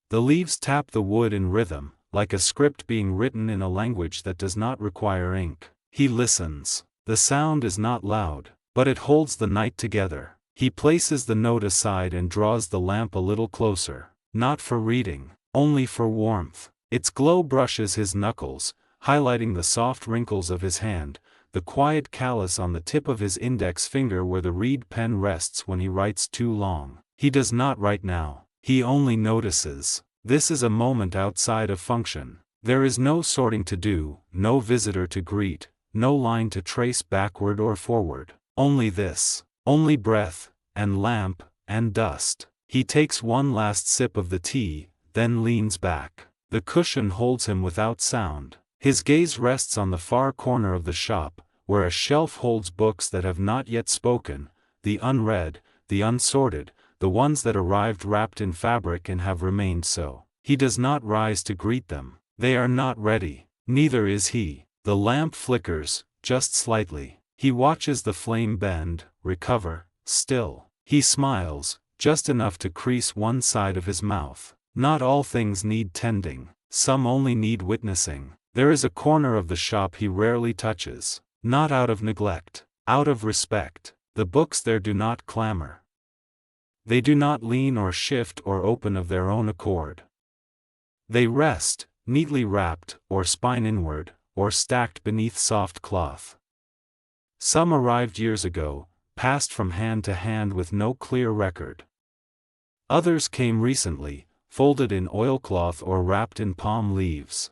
The leaves tap the wood in rhythm, like a script being written in a language that does not require ink. He listens. The sound is not loud, but it holds the night together. He places the note aside and draws the lamp a little closer, not for reading, only for warmth. Its glow brushes his knuckles, highlighting the soft wrinkles of his hand, the quiet callus on the tip of his index finger where the reed pen rests when he writes too long. He does not write now. He only notices. This is a moment outside of function. There is no sorting to do, no visitor to greet, no line to trace backward or forward. Only this. Only breath, and lamp, and dust. He takes one last sip of the tea, then leans back. The cushion holds him without sound. His gaze rests on the far corner of the shop, where a shelf holds books that have not yet spoken, the unread, the unsorted, the ones that arrived wrapped in fabric and have remained so. He does not rise to greet them. They are not ready. Neither is he. The lamp flickers, just slightly. He watches the flame bend, recover, still. He smiles, just enough to crease one side of his mouth. Not all things need tending. Some only need witnessing. There is a corner of the shop he rarely touches. Not out of neglect. Out of respect. The books there do not clamor. They do not lean or shift or open of their own accord. They rest, neatly wrapped, or spine inward, or stacked beneath soft cloth. Some arrived years ago, passed from hand to hand with no clear record. Others came recently, folded in oilcloth or wrapped in palm leaves.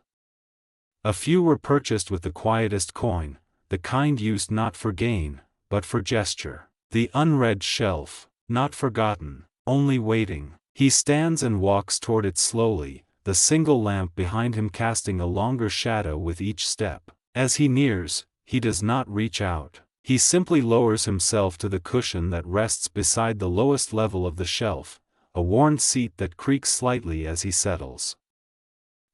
A few were purchased with the quietest coin, the kind used not for gain, but for gesture. The unread shelf, not forgotten, only waiting. He stands and walks toward it slowly, the single lamp behind him casting a longer shadow with each step. As he nears, he does not reach out. He simply lowers himself to the cushion that rests beside the lowest level of the shelf, a worn seat that creaks slightly as he settles.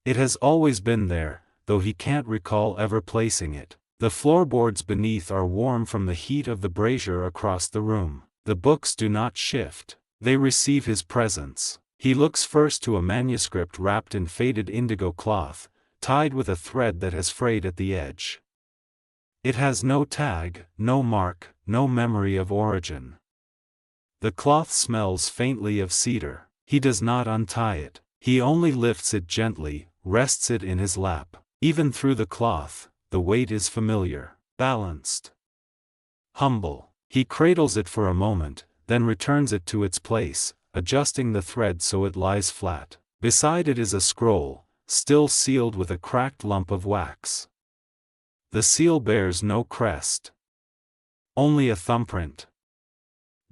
It has always been there, though he can't recall ever placing it. The floorboards beneath are warm from the heat of the brazier across the room. The books do not shift. They receive his presence. He looks first to a manuscript wrapped in faded indigo cloth, tied with a thread that has frayed at the edge. It has no tag, no mark, no memory of origin. The cloth smells faintly of cedar. He does not untie it. He only lifts it gently, rests it in his lap. Even through the cloth, the weight is familiar, balanced, humble. He cradles it for a moment, then returns it to its place, adjusting the thread so it lies flat. Beside it is a scroll, still sealed with a cracked lump of wax. The seal bears no crest. Only a thumbprint.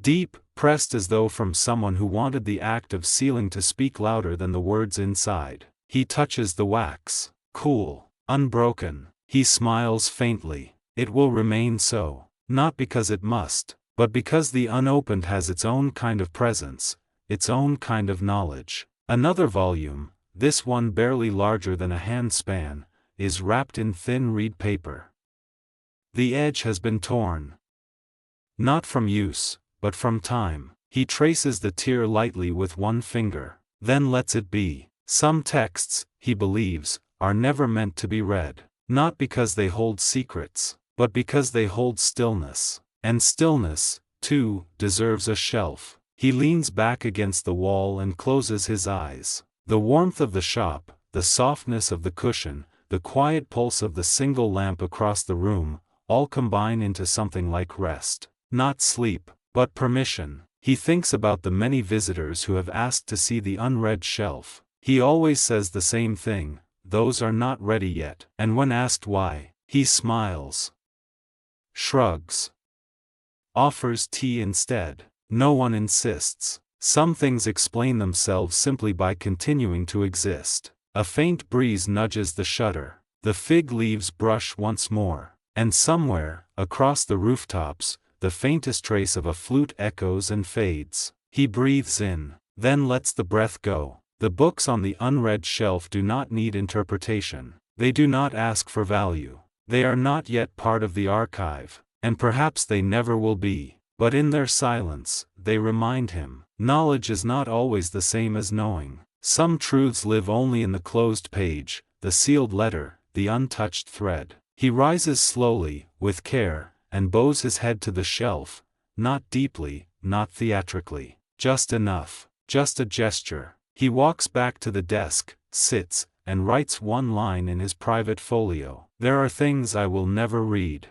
Deep, pressed as though from someone who wanted the act of sealing to speak louder than the words inside. He touches the wax. Cool, unbroken. He smiles faintly. It will remain so. Not because it must, but because the unopened has its own kind of presence, its own kind of knowledge. Another volume, this one barely larger than a handspan, is wrapped in thin reed paper. The edge has been torn. Not from use, but from time. He traces the tear lightly with one finger, then lets it be. Some texts, he believes, are never meant to be read, not because they hold secrets, but because they hold stillness. And stillness, too, deserves a shelf. He leans back against the wall and closes his eyes. The warmth of the shop, the softness of the cushion, the quiet pulse of the single lamp across the room, all combine into something like rest. Not sleep, but permission. He thinks about the many visitors who have asked to see the unread shelf. He always says the same thing, those are not ready yet. And when asked why, he smiles, shrugs, offers tea instead. No one insists. Some things explain themselves simply by continuing to exist. A faint breeze nudges the shutter. The fig leaves brush once more. And somewhere, across the rooftops, the faintest trace of a flute echoes and fades. He breathes in, then lets the breath go. The books on the unread shelf do not need interpretation. They do not ask for value. They are not yet part of the archive, and perhaps they never will be. But in their silence, they remind him, knowledge is not always the same as knowing. Some truths live only in the closed page, the sealed letter, the untouched thread. He rises slowly, with care, and bows his head to the shelf, not deeply, not theatrically, just enough, just a gesture. He walks back to the desk, sits, and writes one line in his private folio. There are things I will never read.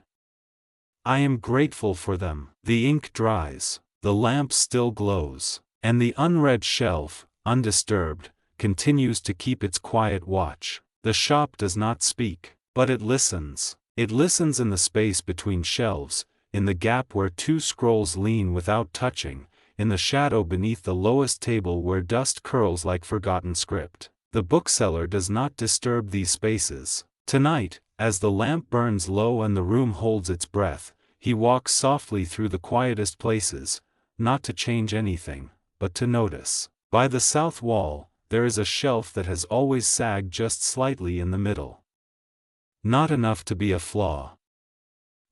I am grateful for them. The ink dries, the lamp still glows, and the unread shelf, undisturbed, continues to keep its quiet watch. The shop does not speak, but it listens. It listens in the space between shelves, in the gap where two scrolls lean without touching, in the shadow beneath the lowest table where dust curls like forgotten script. The bookseller does not disturb these spaces. Tonight, as the lamp burns low and the room holds its breath, he walks softly through the quietest places, not to change anything, but to notice. By the south wall, there is a shelf that has always sagged just slightly in the middle. Not enough to be a flaw.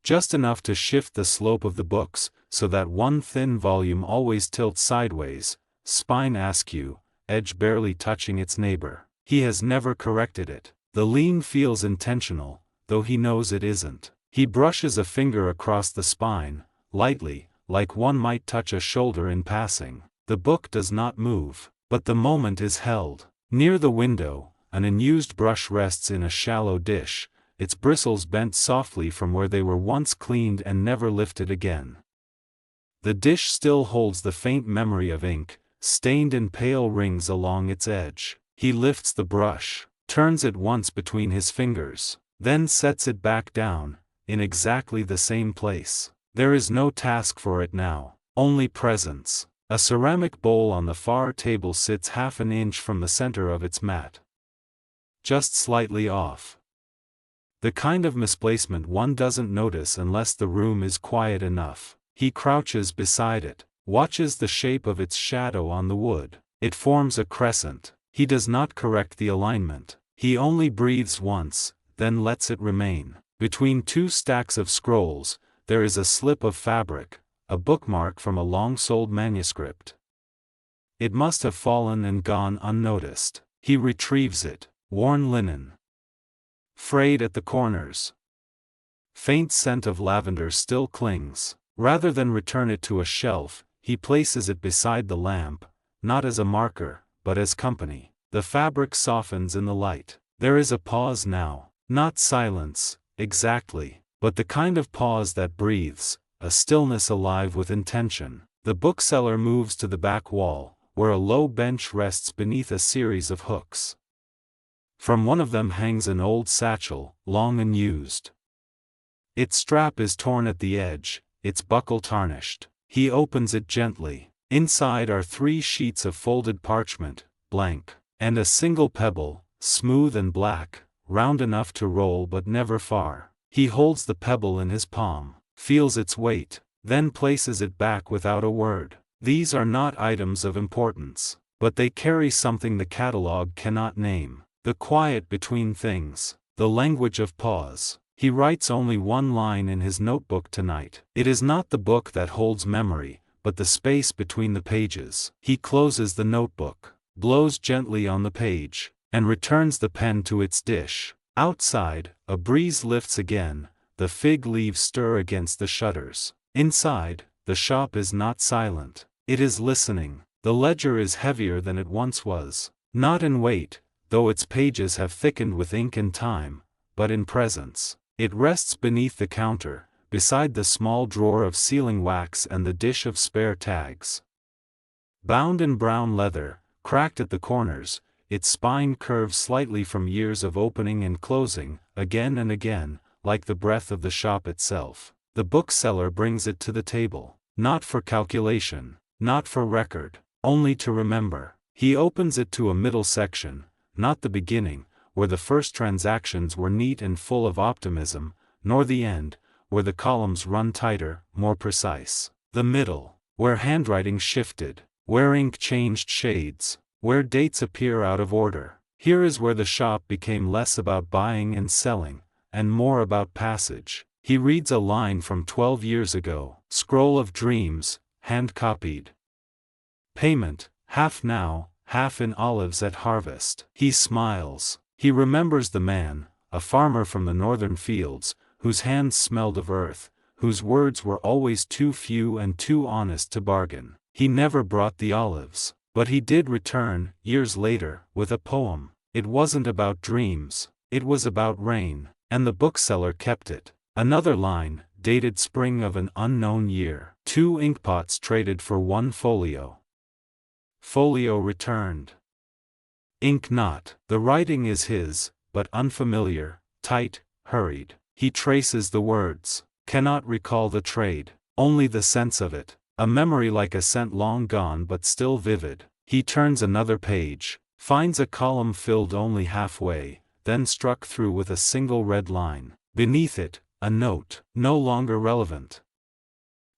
Just enough to shift the slope of the books, so that one thin volume always tilts sideways, spine askew, edge barely touching its neighbor. He has never corrected it. The lean feels intentional, though he knows it isn't. He brushes a finger across the spine, lightly, like one might touch a shoulder in passing. The book does not move, but the moment is held. Near the window, an unused brush rests in a shallow dish, its bristles bent softly from where they were once cleaned and never lifted again. The dish still holds the faint memory of ink, stained in pale rings along its edge. He lifts the brush, turns it once between his fingers, then sets it back down, in exactly the same place. There is no task for it now, only presence. A ceramic bowl on the far table sits half an inch from the center of its mat. Just slightly off. The kind of misplacement one doesn't notice unless the room is quiet enough. He crouches beside it, watches the shape of its shadow on the wood. It forms a crescent. He does not correct the alignment. He only breathes once, then lets it remain. Between two stacks of scrolls, there is a slip of fabric, a bookmark from a long-sold manuscript. It must have fallen and gone unnoticed. He retrieves it. Worn linen. Frayed at the corners. Faint scent of lavender still clings. Rather than return it to a shelf, he places it beside the lamp, not as a marker, but as company. The fabric softens in the light. There is a pause now. Not silence, exactly, but the kind of pause that breathes, a stillness alive with intention. The bookseller moves to the back wall, where a low bench rests beneath a series of hooks. From one of them hangs an old satchel, long unused. Its strap is torn at the edge, its buckle tarnished. He opens it gently. Inside are 3 sheets of folded parchment, blank, and a single pebble, smooth and black, round enough to roll but never far. He holds the pebble in his palm, feels its weight, then places it back without a word. These are not items of importance, but they carry something the catalogue cannot name. The quiet between things, the language of pause. He writes only one line in his notebook tonight. It is not the book that holds memory, but the space between the pages. He closes the notebook, blows gently on the page, and returns the pen to its dish. Outside, a breeze lifts again, the fig leaves stir against the shutters. Inside, the shop is not silent. It is listening. The ledger is heavier than it once was. Not in weight, though its pages have thickened with ink and time, but in presence. It rests beneath the counter, beside the small drawer of sealing wax and the dish of spare tags. Bound in brown leather, cracked at the corners, its spine curves slightly from years of opening and closing, again and again, like the breath of the shop itself. The bookseller brings it to the table, not for calculation, not for record, only to remember. He opens it to a middle section, not the beginning, where the first transactions were neat and full of optimism, nor the end, where the columns run tighter, more precise. The middle, where handwriting shifted, where ink changed shades, where dates appear out of order. Here is where the shop became less about buying and selling, and more about passage. He reads a line from 12 years ago, scroll of dreams, hand-copied. Payment, half now, half in olives at harvest. He smiles. He remembers the man, a farmer from the northern fields, whose hands smelled of earth, whose words were always too few and too honest to bargain. He never brought the olives, but he did return, years later, with a poem. It wasn't about dreams, it was about rain, and the bookseller kept it. Another line, dated spring of an unknown year. 2 inkpots traded for 1 folio. Folio returned. Ink not. The writing is his, but unfamiliar, tight, hurried. He traces the words, cannot recall the trade, only the sense of it, a memory like a scent long gone but still vivid. He turns another page, finds a column filled only halfway, then struck through with a single red line. Beneath it, a note, no longer relevant,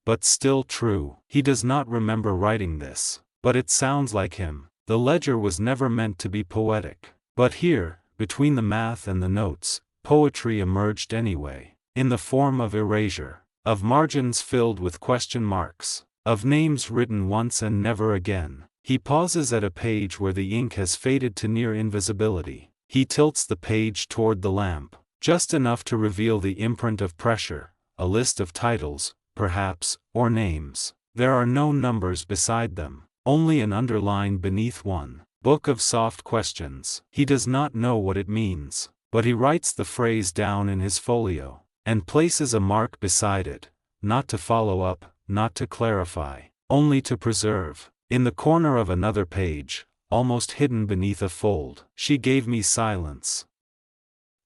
but still true. He does not remember writing this, but it sounds like him. The ledger was never meant to be poetic. But here, between the math and the notes, poetry emerged anyway. In the form of erasure. Of margins filled with question marks. Of names written once and never again. He pauses at a page where the ink has faded to near invisibility. He tilts the page toward the lamp, just enough to reveal the imprint of pressure, a list of titles, perhaps, or names. There are no numbers beside them, only an underline beneath one. Book of Soft Questions. He does not know what it means, but he writes the phrase down in his folio, and places a mark beside it, not to follow up, not to clarify, only to preserve. In the corner of another page, almost hidden beneath a fold, she gave me silence.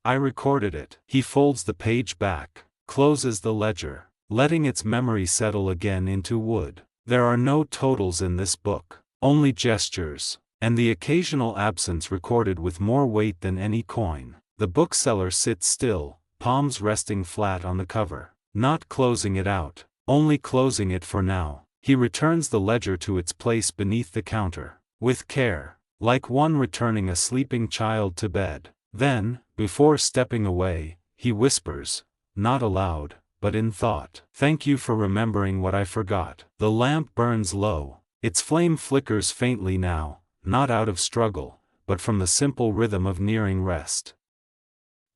I recorded it. He folds the page back, closes the ledger, letting its memory settle again into wood. There are no totals in this book, only gestures, and the occasional absence recorded with more weight than any coin. The bookseller sits still, palms resting flat on the cover, not closing it out, only closing it for now. He returns the ledger to its place beneath the counter, with care, like one returning a sleeping child to bed. Then, before stepping away, he whispers, not aloud, but in thought, "Thank you for remembering what I forgot." The lamp burns low. Its flame flickers faintly now, not out of struggle, but from the simple rhythm of nearing rest.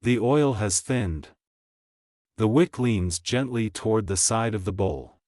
The oil has thinned. The wick leans gently toward the side of the bowl.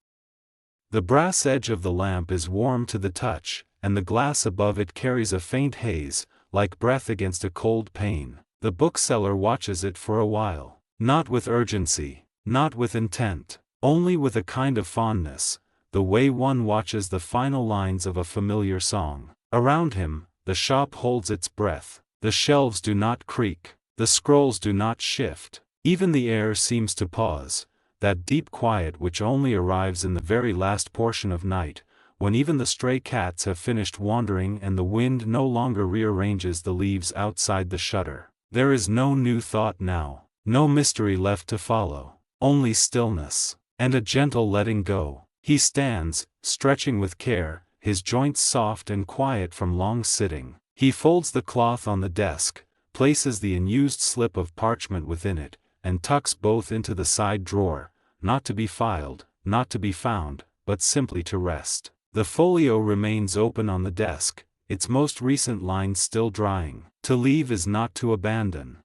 The brass edge of the lamp is warm to the touch, and the glass above it carries a faint haze, like breath against a cold pane. The bookseller watches it for a while, not with urgency, not with intent, only with a kind of fondness, the way one watches the final lines of a familiar song. Around him, the shop holds its breath. The shelves do not creak, the scrolls do not shift, even the air seems to pause. That deep quiet which only arrives in the very last portion of night, when even the stray cats have finished wandering and the wind no longer rearranges the leaves outside the shutter. There is no new thought now, no mystery left to follow, only stillness, and a gentle letting go. He stands, stretching with care, his joints soft and quiet from long sitting. He folds the cloth on the desk, places the unused slip of parchment within it, and tucks both into the side drawer, not to be filed, not to be found, but simply to rest. The folio remains open on the desk, its most recent lines still drying. To leave is not to abandon.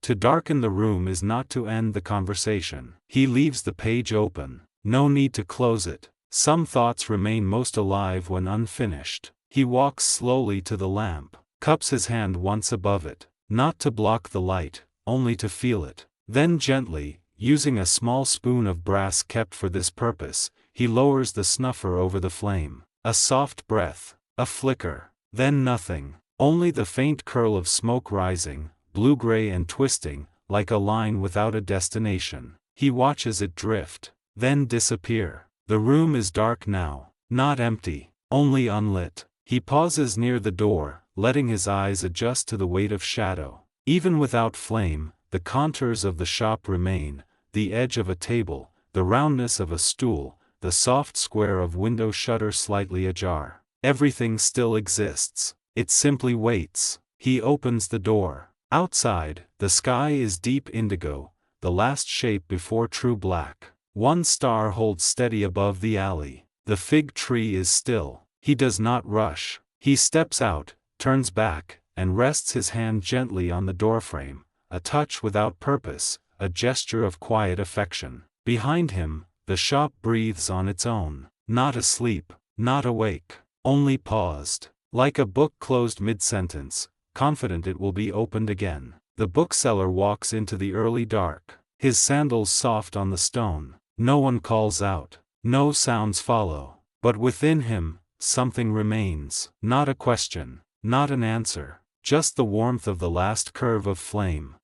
To darken the room is not to end the conversation. He leaves the page open. No need to close it. Some thoughts remain most alive when unfinished. He walks slowly to the lamp, cups his hand once above it, not to block the light, only to feel it. Then gently, using a small spoon of brass kept for this purpose, he lowers the snuffer over the flame. A soft breath, a flicker, then nothing, only the faint curl of smoke rising, blue-gray and twisting, like a line without a destination. He watches it drift, then disappear. The room is dark now, not empty, only unlit. He pauses near the door, letting his eyes adjust to the weight of shadow. Even without flame, the contours of the shop remain, the edge of a table, the roundness of a stool, the soft square of window shutter slightly ajar. Everything still exists. It simply waits. He opens the door. Outside, the sky is deep indigo, the last shape before true black. One star holds steady above the alley. The fig tree is still. He does not rush. He steps out, turns back, and rests his hand gently on the doorframe, a touch without purpose, a gesture of quiet affection. Behind him, the shop breathes on its own, not asleep, not awake, only paused, like a book closed mid-sentence, confident it will be opened again. The bookseller walks into the early dark, his sandals soft on the stone. No one calls out, no sounds follow, but within him, something remains. Not a question, not an answer, just the warmth of the last curve of flame,